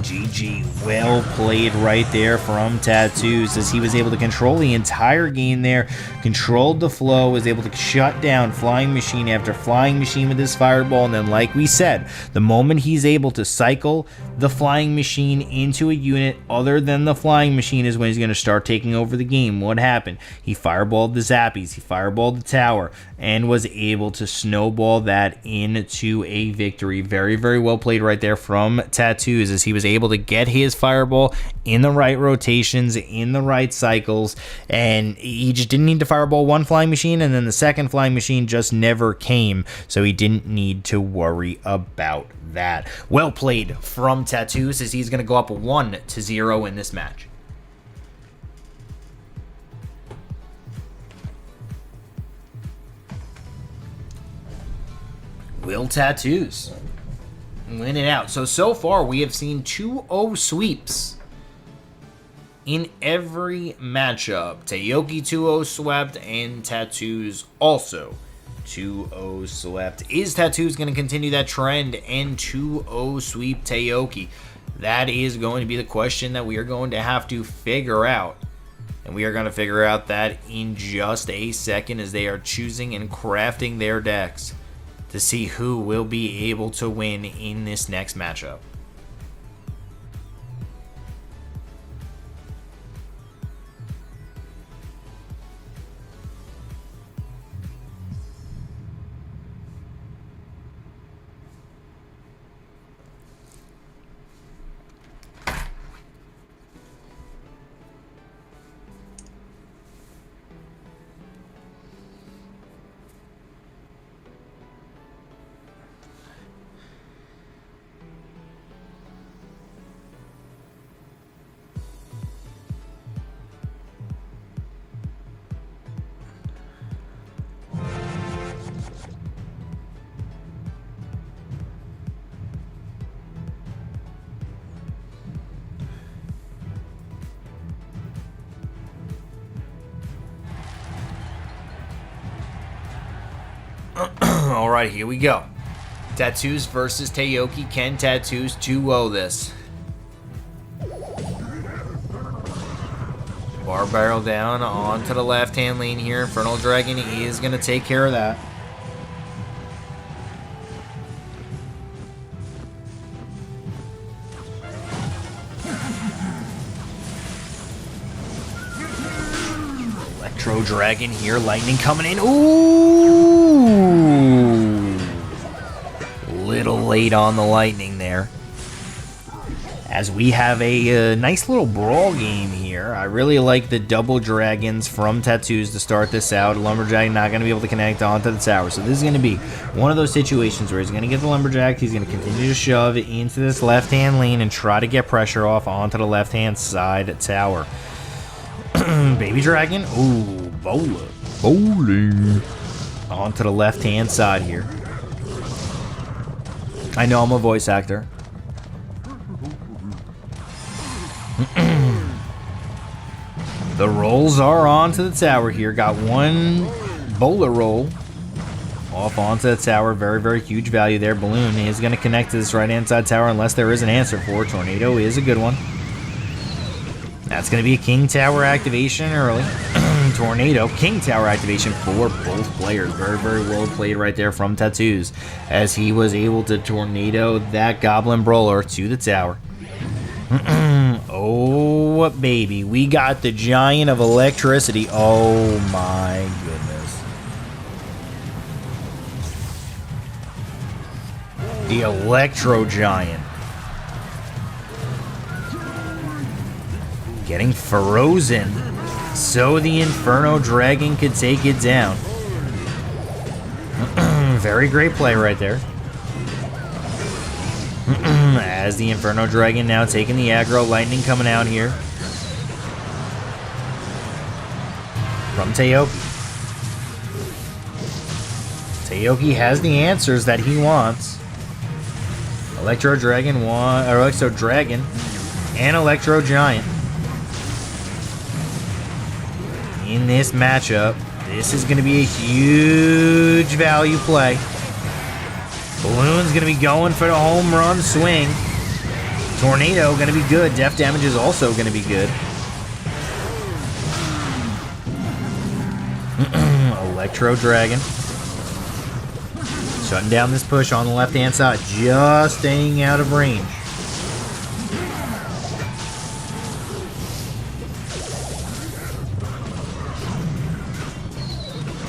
A: GG. Well played right there from Tattoos, as he was able to control the entire game there, controlled the flow, was able to shut down flying machine after flying machine with his Fireball, and then like we said, the moment he's able to cycle the flying machine into a unit other than the flying machine is when he's going to start taking over the game. What happened? He Fireballed the Zappies, he Fireballed the tower, and was able to snowball that into a victory. Very, very well played right there from Tattoos, as he was able to get his Fireball in the right rotations, in the right cycles, and he just didn't need to Fireball one flying machine, and then the second flying machine just never came, so he didn't need to worry about that. Well played from Tattoos, as he's going to go up 1-0 in this match. Will Tattoos win it out? So far we have seen 2-0 sweeps in every matchup. Taioki 2-0 swept, and Tattoos also 2-0 swept. Is Tattoos going to continue that trend and 2-0 sweep Taioki? That is going to be the question that we are going to have to figure out. And we are going to figure out that in just a second, as they are choosing and crafting their decks to see who will be able to win in this next matchup. Alright, here we go. Tattoos versus Taioki. Can Tattoos 2-0 this? Bar barrel down onto the left-hand lane here. Infernal Dragon is going to take care of that. Electro Dragon here. Lightning coming in. Ooh! Little late on the lightning there. as we have a nice little brawl game here. I really like the double dragons from Tattoos to start this out. Lumberjack not going to be able to connect onto the tower. So this is going to be one of those situations where he's going to get the Lumberjack. He's going to continue to shove into this left-hand lane and try to get pressure off onto the left-hand side tower. Baby Dragon. Ooh, bowling. Onto the left-hand side here. I know I'm a voice actor. The rolls are onto the tower here. Got one bowler roll off onto the tower. Very, very huge value there. Balloon is going to connect to this right-hand side tower unless there is an answer for it. Tornado is a good one. That's going to be a King Tower activation early. Tornado, King Tower activation for both players. Very, very well played right there from Tattoos as he was able to tornado that Goblin Brawler to the tower. Oh, baby. We got the Giant of Electricity. Oh, my goodness. The Electro Giant. Getting frozen so the Inferno Dragon could take it down. Very great play right there. As the Inferno Dragon now taking the aggro. Lightning coming out here from Taioki. Taioki has the answers that he wants. Electro Dragon and Electro Giant. In this matchup, this is going to be a huge value play. Balloon's going to be going for the home run swing. Tornado going to be good. Def damage is also going to be good. Electro Dragon. Shutting down this push on the left-hand side. Just staying out of range.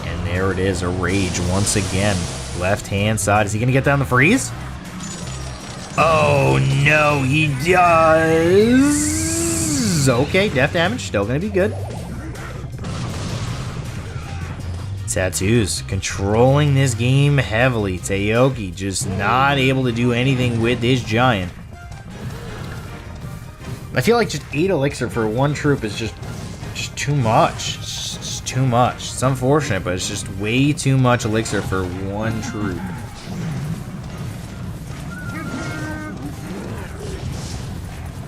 A: And there it is. A Rage once again. Left-hand side. Is he going to get down the freeze? Oh, no, he does. Okay, death damage. Still going to be good. Tattoos controlling this game heavily. Taioki just not able to do anything with this Giant. I feel like just 8 elixir for one troop is just too much. It's just too much. It's unfortunate, but it's just way too much elixir for one troop.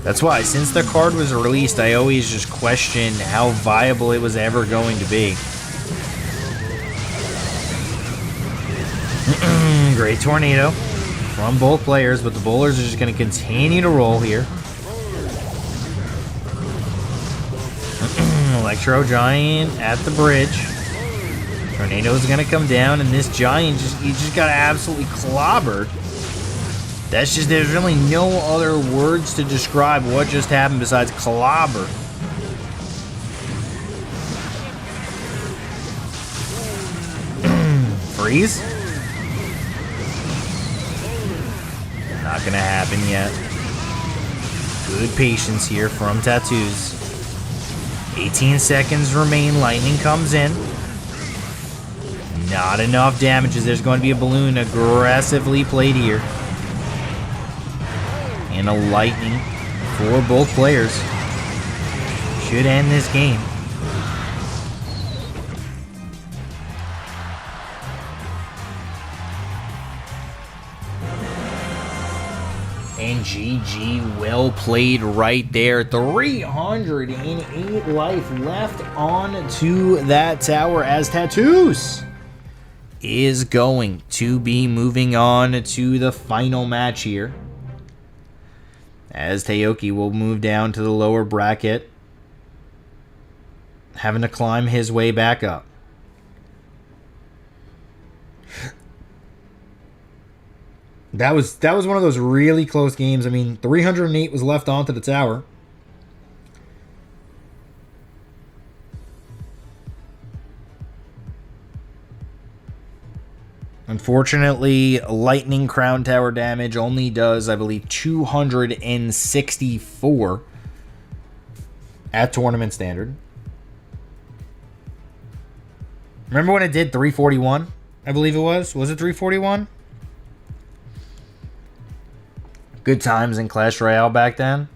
A: That's why, since the card was released, I always just questioned how viable it was ever going to be. Great tornado from both players, but the bowlers are just going to continue to roll here. Electro Giant at the bridge. Tornado's going to come down, and this Giant he just got absolutely clobbered. That's just, there's really no other words to describe what just happened besides clobber. Freeze? Not gonna happen yet. Good patience here from Tattoos. 18 seconds remain. Lightning comes in. Not enough damage as there's going to be a balloon aggressively played here. And a lightning for both players. Should end this game. And GG, well played right there. 308 life left on to that tower as Tattoos is going to be moving on to the final match here. As Taioki will move down to the lower bracket, having to climb his way back up. That was one of those really close games. I mean, 308 was left onto the tower. Unfortunately, lightning crown tower damage only does, I believe, 264 at tournament standard. Remember when it did 341? I believe it was. Was it 341? Good times in Clash Royale back then.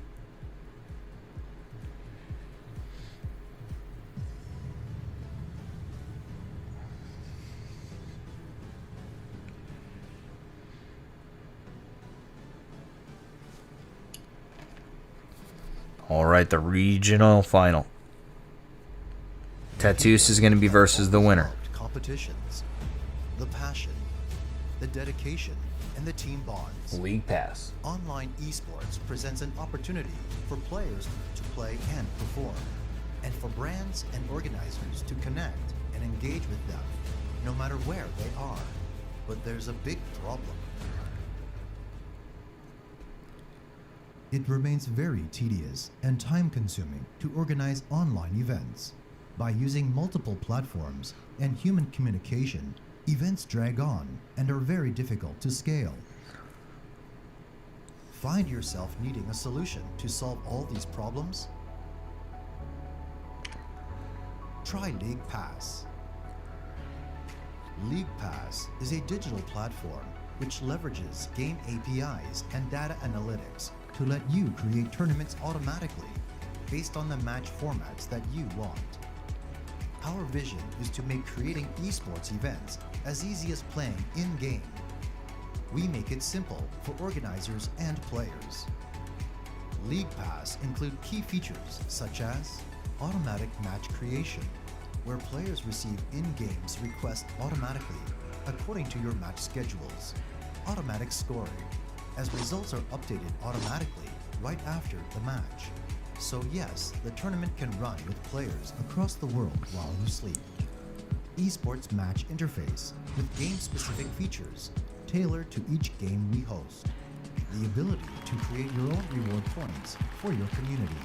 A: All right, the regional final. Tatus is going to be versus the winner.
B: Competitions, the passion, the dedication, and the team bonds.
A: LeaguePass.
B: Online esports presents an opportunity for players to play and perform, and for brands and organizers to connect and engage with them, no matter where they are. But there's a big problem. It remains very tedious and time-consuming to organize online events. By using multiple platforms and human communication, events drag on and are very difficult to scale. Find yourself needing a solution to solve all these problems? Try LeaguePass. LeaguePass is a digital platform which leverages game APIs and data analytics to let you create tournaments automatically based on the match formats that you want. Our vision is to make creating esports events as easy as playing in-game. We make it simple for organizers and players. LeaguePass include key features such as automatic match creation, where players receive in-games requests automatically according to your match schedules, automatic scoring, as results are updated automatically right after the match. So yes, the tournament can run with players across the world while you sleep. Esports match interface with game-specific features tailored to each game we host. The ability to create your own reward points for your community.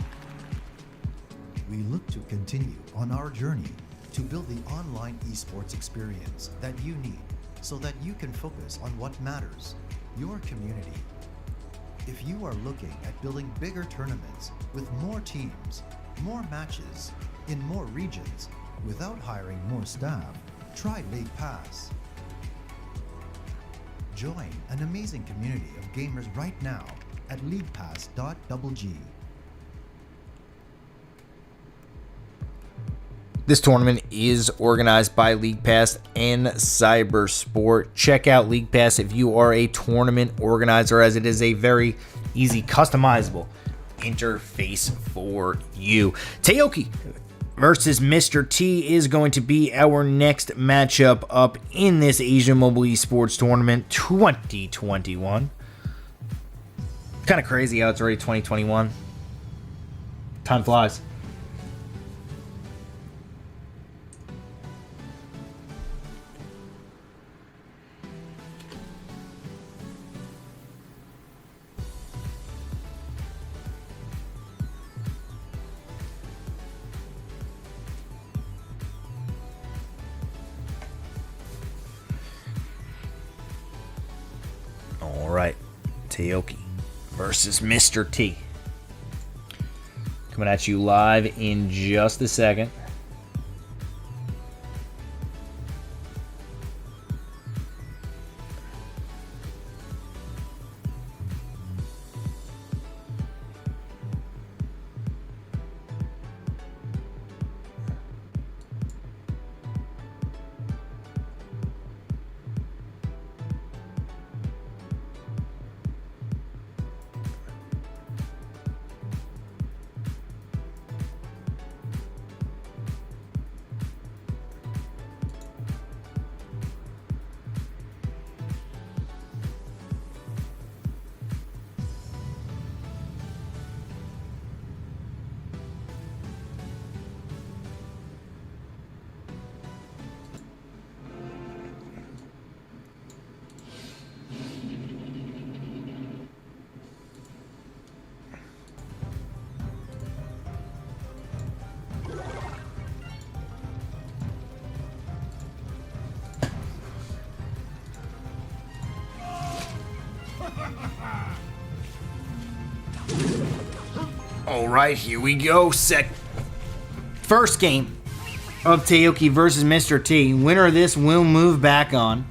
B: We look to continue on our journey to build the online esports experience that you need so that you can focus on what matters, your community. If you are looking at building bigger tournaments with more teams, more matches, in more regions, without hiring more staff, try LeaguePass. Join an amazing community of gamers right now at leaguepass.gg.
A: This tournament is organized by LeaguePass and Cyberport. Check out LeaguePass if you are a tournament organizer, as it is a very easy, customizable interface for you. Taoki versus Mr. T is going to be our next matchup up in this Asian Mobile Esports Tournament 2021. Kind of crazy how it's already 2021. Time flies. All right, Taoki versus Mr. T. Coming at you live in just a second. All right, here we go. First game of Taoki versus Mr. T. Winner of this will move back on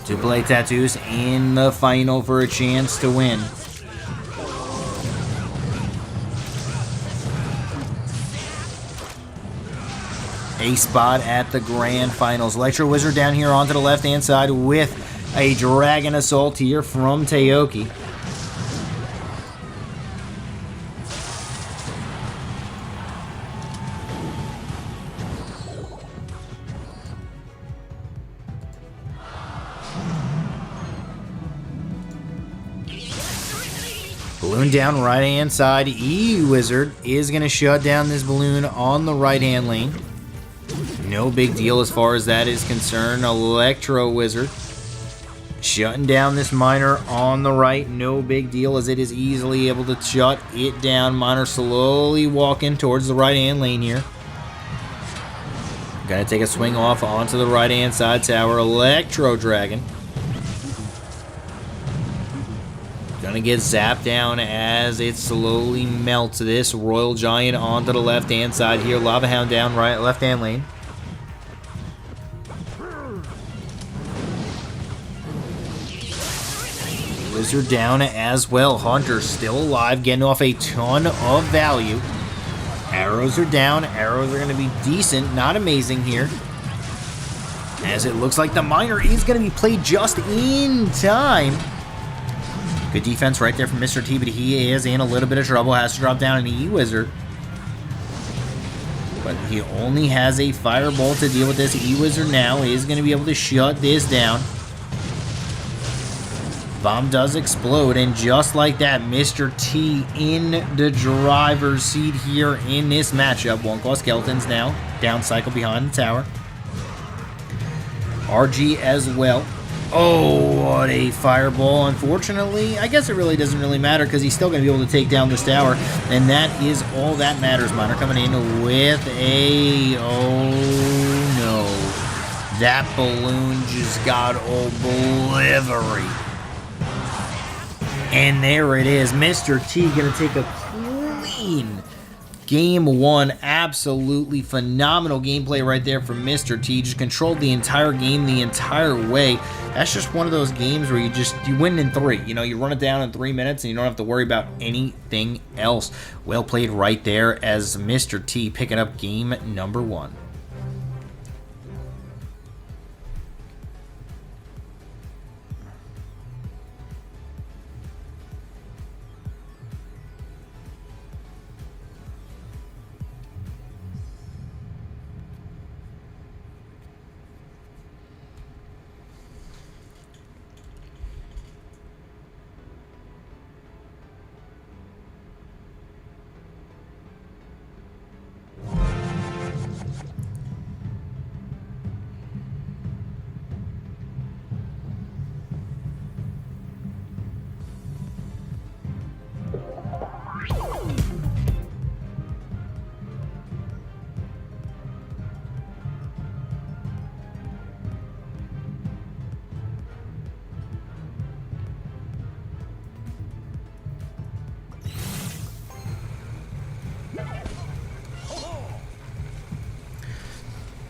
A: to play Tattoos in the final for a chance to win. A spot at the grand finals. Electro Wizard down here onto the left-hand side with a Dragon Assault here from Taoki. Balloon down right-hand side. E-Wizard is going to shut down this balloon on the right-hand lane. No big deal as far as that is concerned. Electro Wizard shutting down this miner on the right. No big deal as it is easily able to shut it down. Miner slowly walking towards the right-hand lane here. Gonna take a swing off onto the right-hand side tower. Electro Dragon gonna get zapped down as it slowly melts this Royal Giant onto the left-hand side here. Lava Hound down right left-hand lane. Wizard down as well. Hunter still alive, getting off a ton of value. Arrows are down. Arrows are going to be decent, not amazing here. As it looks like the miner is going to be played just in time. Good defense right there from Mr. T, but he is in a little bit of trouble. Has to drop down an E-Wizard. But he only has a Fireball to deal with this. E-Wizard now is going to be able to shut this down. Bomb does explode, and just like that, Mr. T in the driver's seat here in this matchup. One Claw Skeletons now. Down cycle behind the tower. RG as well. Oh, what a fireball. Unfortunately, I guess it really doesn't really matter because he's still going to be able to take down this tower, and that is all that matters. Miner coming in with a... oh, no. That balloon just got obliterated. And there it is. Mr. T going to take a clean game one. Absolutely phenomenal gameplay right there from Mr. T. Just controlled the entire game the entire way. That's just one of those games where you win in 3. You know, you run it down in 3 minutes and you don't have to worry about anything else. Well played right there as Mr. T picking up game number 1.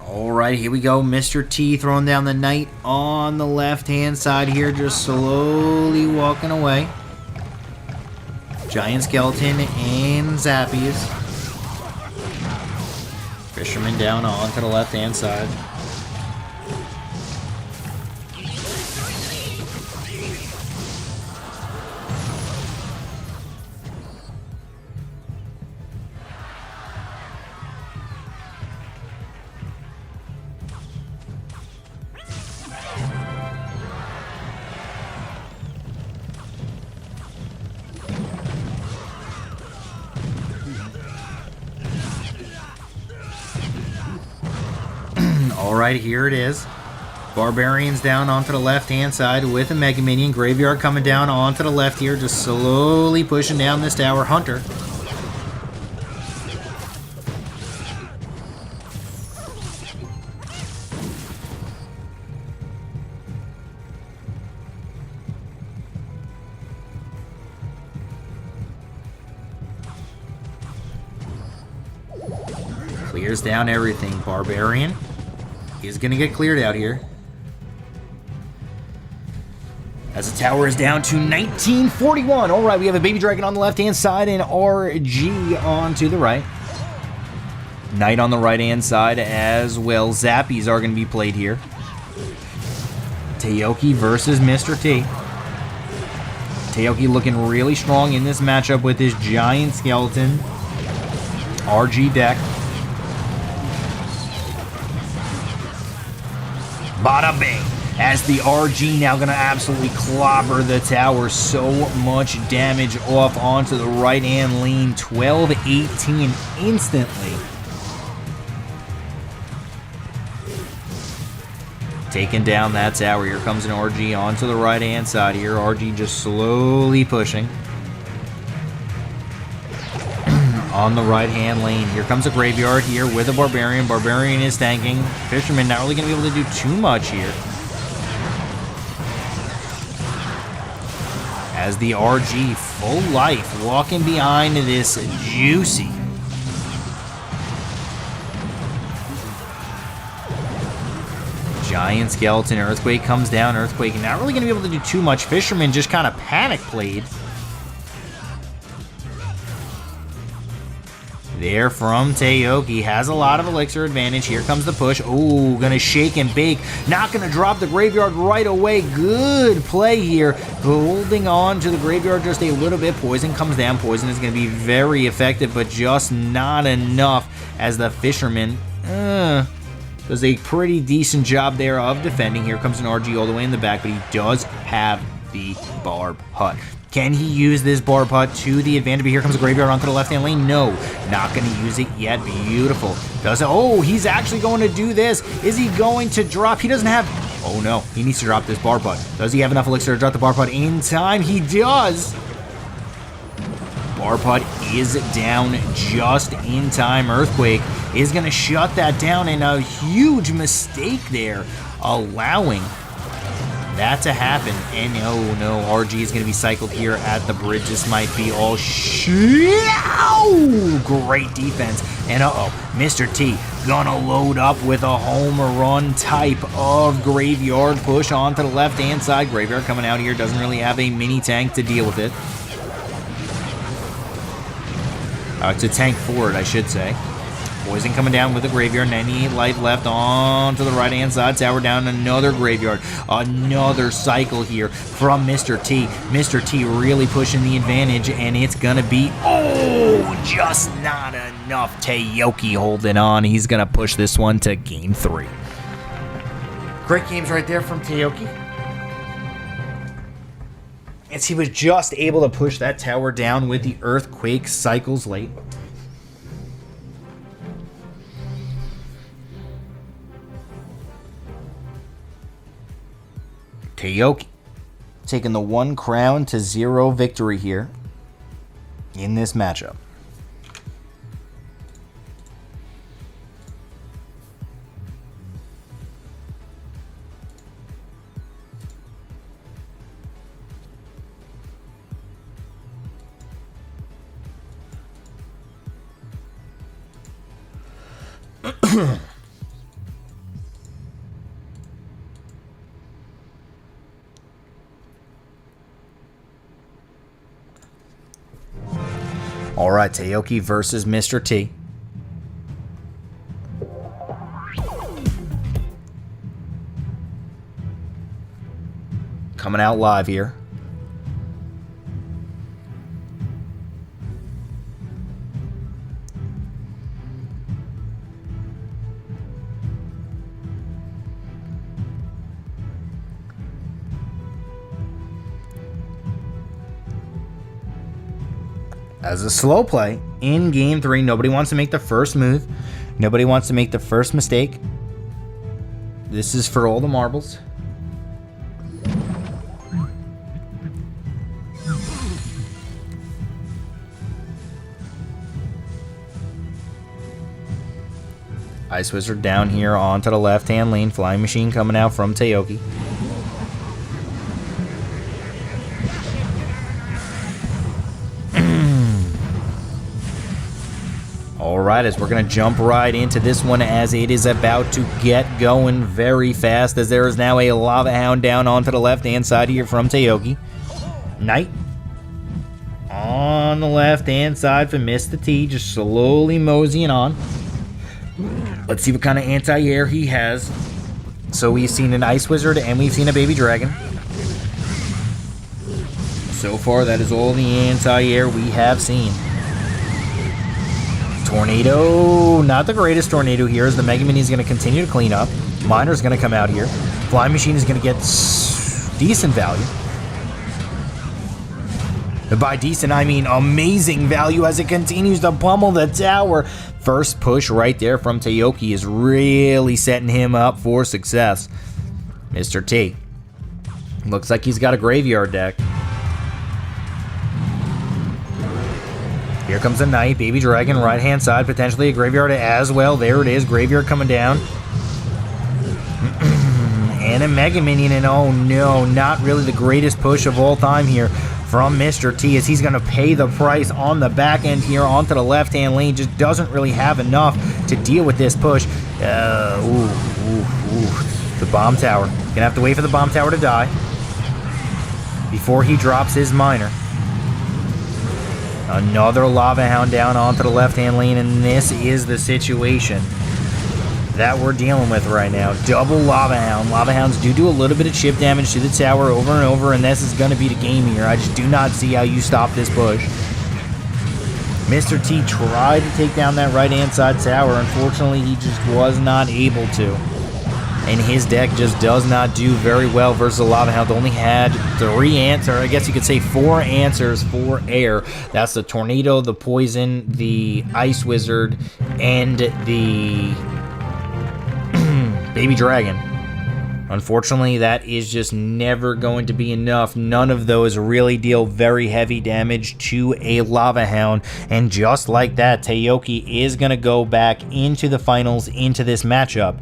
A: Alright, here we go. Mr. T throwing down the Knight on the left-hand side here, just slowly walking away. Giant Skeleton and Zappies. Fisherman down onto the left-hand side. Alright, here it is. Barbarians down onto the left-hand side with a Mega Minion. Graveyard coming down onto the left here, just slowly pushing down this tower. Hunter. Clears down everything. Barbarian is going to get cleared out here. As the tower is down to 1941. All right, we have a Baby Dragon on the left-hand side and RG on to the right. Knight on the right-hand side as well. Zappies are going to be played here. Tayoki versus Mr. T. Tayoki looking really strong in this matchup with his giant skeleton RG deck. Bada bing. As the RG now going to absolutely clobber the tower. So much damage off onto the right-hand lane. 12-18 instantly. Taking down that tower. Here comes an RG onto the right-hand side here. RG just slowly pushing. On the right-hand lane. Here comes a graveyard here with a Barbarian. Barbarian is tanking. Fisherman not really going to be able to do too much here. As the RG, full life, walking behind this juicy. Giant skeleton. Earthquake comes down. Earthquake not really going to be able to do too much. Fisherman just kind of panic played. There from Tayoki. Has a lot of elixir advantage. Here comes the push. Oh, gonna shake and bake. Not gonna drop the graveyard right away. Good play here. Holding on to the graveyard just a little bit. Poison comes down. Poison is gonna be very effective, but just not enough as the Fisherman does a pretty decent job there of defending. Here comes an RG all the way in the back, but he does have the Barb Hut. Can he use this Barb Hut to the advantage? But here comes a graveyard onto the left-hand lane. No, not going to use it yet. Beautiful. Does it? Oh, he's actually going to do this. Is he going to drop? He doesn't have... Oh, no. He needs to drop this Barb Hut. Does he have enough elixir to drop the Barb Hut in time? He does. Barb Hut is down just in time. Earthquake is going to shut that down, and a huge mistake there, allowing that to happen. And no, RG is going to be cycled here at the bridge. This might be all great defense. And Mr. T gonna load up with a home run type of graveyard push onto the left-hand side. Graveyard coming out here, doesn't really have a mini tank to deal with it. To tank for it, I should say. Poison coming down with the graveyard. 98 life left on to the right-hand side. Tower down, another graveyard. Another cycle here from Mr. T. Mr. T really pushing the advantage, and it's going to be, just not enough. Tayoki holding on. He's going to push this one to game 3. Great games right there from Tayoki. As he was just able to push that tower down with the Earthquake cycles late. Tayoki taking the 1 crown to 0 victory here in this matchup. All right, Tayoki versus Mr. T. Coming out live here. As a slow play in game 3, nobody wants to make the first move. Nobody wants to make the first mistake. This is for all the marbles. Ice Wizard down here onto the left-hand lane. Flying Machine coming out from Tayoki. right, as we're going to jump right into this one as it is about to get going very fast, as there is now a Lava Hound down onto the left-hand side here from Tayoki. Knight on the left-hand side for Mr. T, just slowly moseying on. Let's see what kind of anti-air he has. So we've seen an Ice Wizard and we've seen a Baby Dragon. So far, that is all the anti-air we have seen. Tornado, not the greatest tornado here, as the Mega Mini is going to continue to clean up. Miner's going to come out here. Flying Machine is going to get decent value. And by decent, I mean amazing value as it continues to pummel the tower. First push right there from Tayoki is really setting him up for success. Mr. T. Looks like he's got a graveyard deck. Here comes a Knight, Baby Dragon, right-hand side, potentially a graveyard as well. There it is, graveyard coming down. And a Mega Minion, and oh no, not really the greatest push of all time here from Mr. T, as he's going to pay the price on the back end here onto the left-hand lane. Just doesn't really have enough to deal with this push. The bomb tower. Gonna have to wait for the bomb tower to die before he drops his miner. Another Lava Hound down onto the left-hand lane, and this is the situation that we're dealing with right now. Double Lava Hound. Lava Hounds do a little bit of chip damage to the tower over and over, and this is going to be the game here. I just do not see how you stop this push. Mr. T tried to take down that right-hand side tower. Unfortunately, he just was not able to. And his deck just does not do very well versus a Lava Hound. Only had 3 answers, I guess you could say 4 answers for air. That's the Tornado, the Poison, the Ice Wizard, and the Baby Dragon. Unfortunately, that is just never going to be enough. None of those really deal very heavy damage to a Lava Hound. And just like that, Tayoki is going to go back into the finals, into this matchup.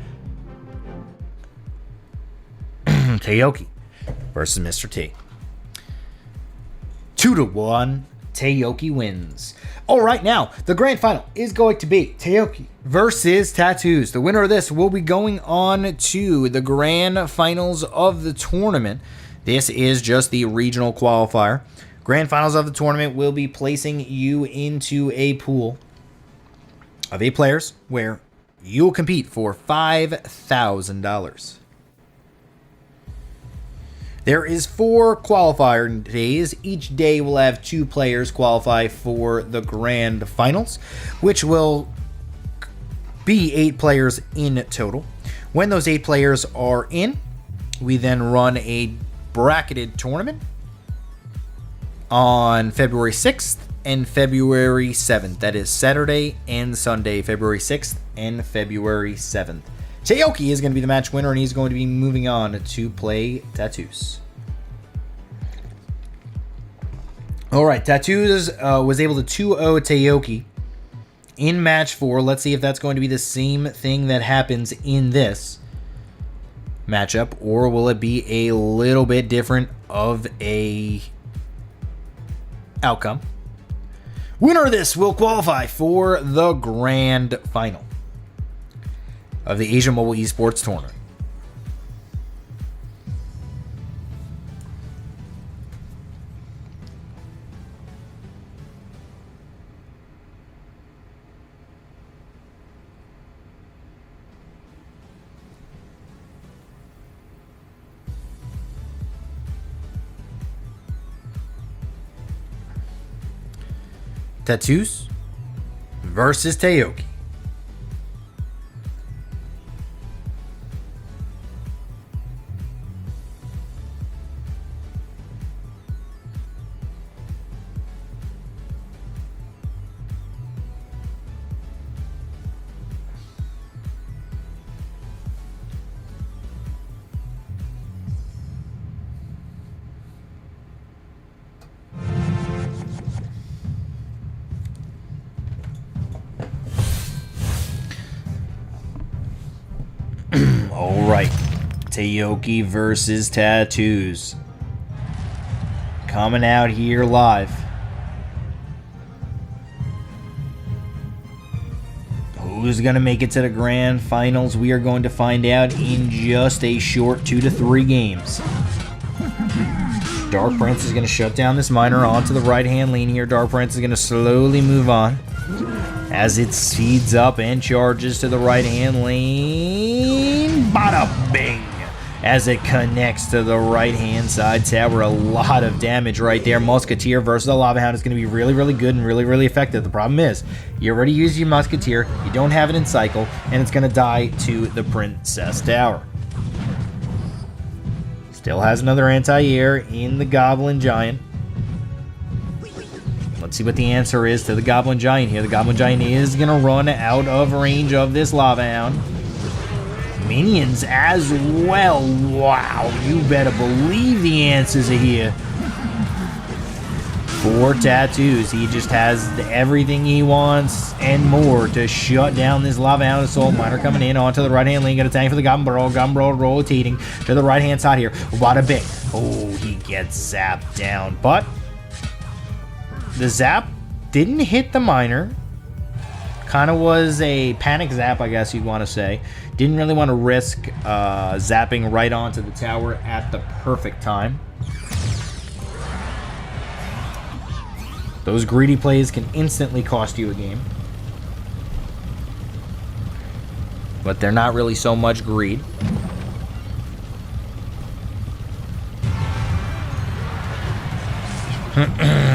A: Tayoki versus Mr. T. 2-1, Tayoki wins. All right, now, the grand final is going to be Tayoki versus Tattoos. The winner of this will be going on to the grand finals of the tournament. This is just the regional qualifier. Grand finals of the tournament will be placing you into a pool of 8 players where you'll compete for $5,000. There is 4 qualifier days. Each day will have 2 players qualify for the grand finals, which will be 8 players in total. When those 8 players are in, we then run a bracketed tournament on February 6th and February 7th. That is Saturday and Sunday, February 6th and February 7th. Tayoki is going to be the match winner, and he's going to be moving on to play Tattoos. All right, Tattoos was able to 2-0 Tayoki in match 4. Let's see if that's going to be the same thing that happens in this matchup, or will it be a little bit different of a outcome? Winner of this will qualify for the grand final of the Asian Mobile Esports Tournament. Tattoos versus Tayoki. All right, Tayoki versus Tattoos. Coming out here live. Who's going to make it to the grand finals? We are going to find out in just a short 2 to 3 games. Dark Prince is going to shut down this miner onto the right-hand lane here. Dark Prince is going to slowly move on as it speeds up and charges to the right-hand lane. Bada bing! As it connects to the right-hand side tower. A lot of damage right there. Musketeer versus the Lava Hound is going to be really, really good and really, really effective. The problem is, you already used your Musketeer, you don't have it in cycle, and it's going to die to the Princess Tower. Still has another anti-air in the Goblin Giant. Let's see what the answer is to the Goblin Giant here. The Goblin Giant is going to run out of range of this Lava Hound. Minions as well. Wow, you better believe the answers are here. 4 tattoos. He just has everything he wants and more to shut down this Lava Hound Assault Miner coming in onto the right-hand lane. Got a tank for the Goblin Brawl. Goblin Brawl rotating to the right-hand side here. Bada bing. Oh, he gets zapped down. But the zap didn't hit the miner. Kind of was a panic zap, I guess you'd want to say. Didn't really want to risk zapping right onto the tower at the perfect time. Those greedy plays can instantly cost you a game. But they're not really so much greed.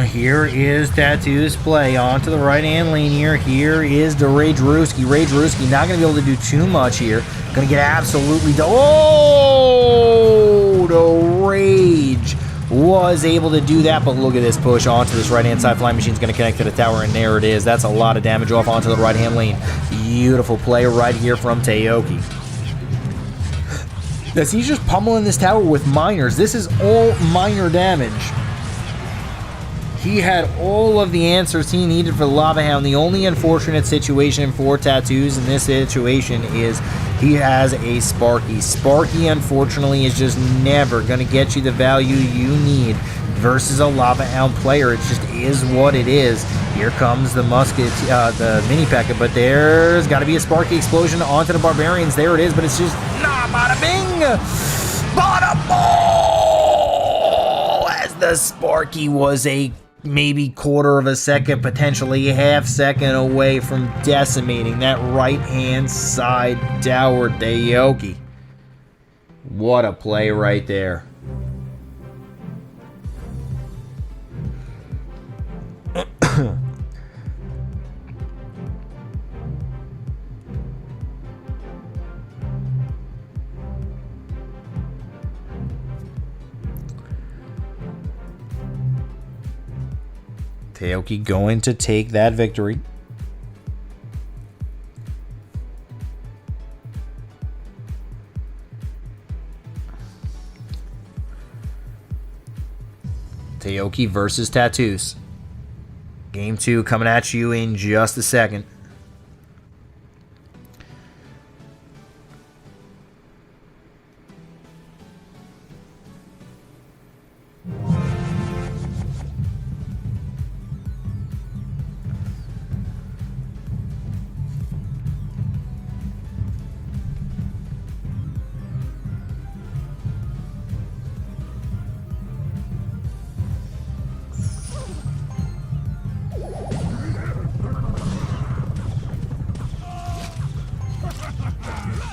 A: Here is Tattoo's play onto the right-hand lane here. Here is the Rage Rooski. Rage Rooski not going to be able to do too much here. Going to get absolutely... Oh! The Rage was able to do that, but look at this push onto this right-hand side. Flying Machine's going to connect to the tower, and there it is. That's a lot of damage off onto the right-hand lane. Beautiful play right here from Taioki. As he's just pummeling this tower with miners. This is all miner damage. He had all of the answers he needed for the Lava Hound. The only unfortunate situation for Tattoos in this situation is he has a Sparky. Sparky, unfortunately, is just never going to get you the value you need versus a Lava Hound player. It just is what it is. Here comes the the Mini P.E.K.K.A, but there's got to be a Sparky explosion onto the Barbarians. There it is, but it's just bada bing! Bada ball! As the Sparky was a maybe quarter of a second, potentially a half second away from decimating that right-hand side tower. Taioki. What a play right there. Taioki going to take that victory. Taioki versus Tattoos. Game 2 coming at you in just a second.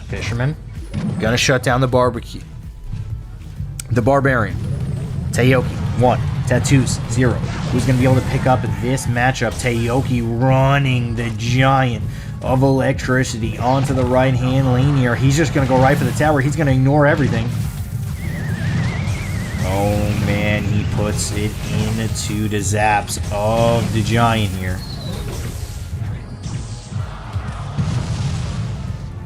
A: Fisherman gonna shut down the barbecue. The Barbarian. Taioki 1, Tattoos 0. Who's gonna be able to pick up this matchup? Taioki running the Giant of Electricity onto the right-hand lane here. He's just gonna go right for the tower. He's gonna ignore everything. Oh man, he puts it into the zaps of the Giant here.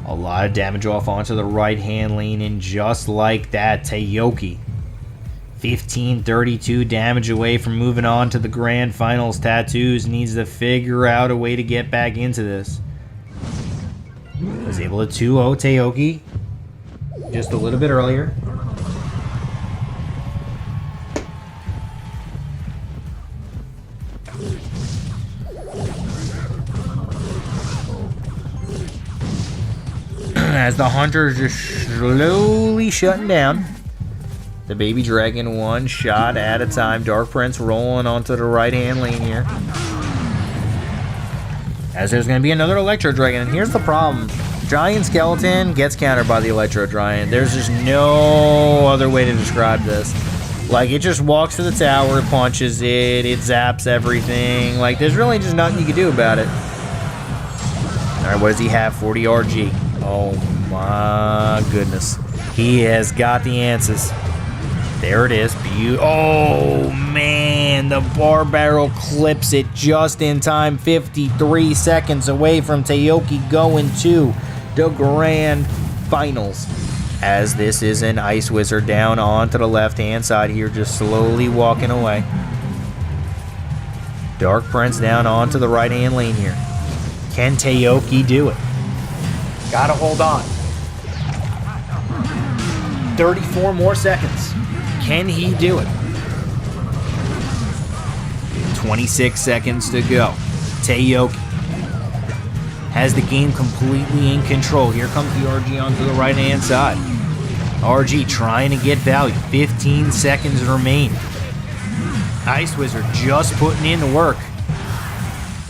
A: A lot of damage off onto the right-hand lane, and just like that, Taioki 1532 damage away from moving on to the grand finals. Tattoos needs to figure out a way to get back into this. Was able to 2-0 Taioki just a little bit earlier. as the Hunter is just slowly shutting down. The Baby Dragon one shot at a time. Dark Prince rolling onto the right-hand lane here. As there's going to be another Electro Dragon. And here's the problem. Giant Skeleton gets countered by the Electro Giant. There's just no other way to describe this. Like, it just walks to the tower, punches it, it zaps everything. Like, there's really just nothing you can do about it. Alright, what does he have? 40 RG. Oh my goodness. He has got the answers. There it is. Oh man, the bar barrel clips it just in time. 53 seconds away from Taioki going to the grand finals. As this is an Ice Wizard down onto the left-hand side here, just slowly walking away. Dark Prince down onto the right-hand lane here. Can Taioki do it? Gotta hold on. 34 more seconds. Can he do it? 26 seconds to go. Taioki has the game completely in control. Here comes the RG onto the right-hand side. RG trying to get value. 15 seconds remain. Ice Wizard just putting in the work.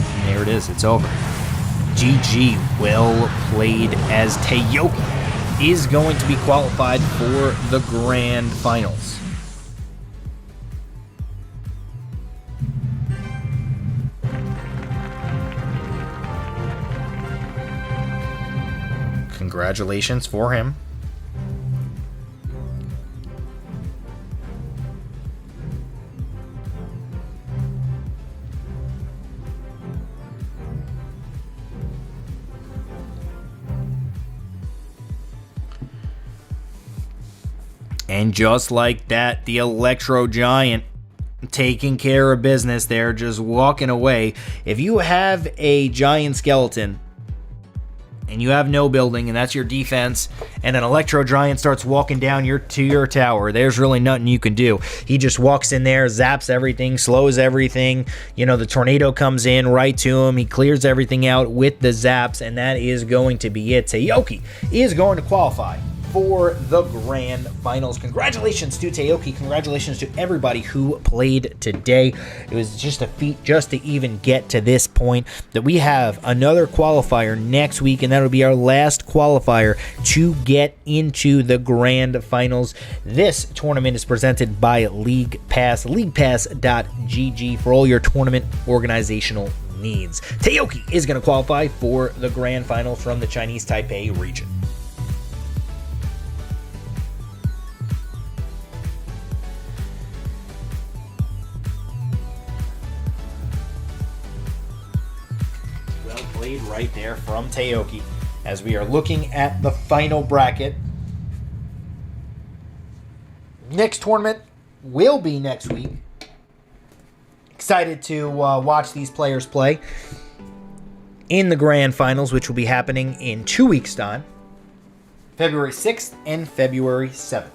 A: And there it is. It's over. GG. Well played, as Taioki is going to be qualified for the grand finals. Congratulations for him. And just like that, the Electro Giant taking care of business there, just walking away. If you have a Giant Skeleton and you have no building, and that's your defense, and an Electro Giant starts walking down to your tower, there's really nothing you can do. He just walks in there, zaps everything, slows everything. You know, the tornado comes in right to him. He clears everything out with the zaps, and that is going to be it. Taioki is going to qualify for the grand finals. Congratulations to Taioki. Congratulations to everybody who played today. It was just a feat just to even get to this point. That we have another qualifier next week, and that'll be our last qualifier to get into the grand finals. This tournament is presented by LeaguePass, LeaguePass.gg, for all your tournament organizational needs. Taioki is going to qualify for the grand finals from the Chinese Taipei region. Played right there from Taioki, as we are looking at the final bracket. Next tournament will be next week. Excited to watch these players play in the grand finals, which will be happening in 2 weeks' time, February 6th and February 7th.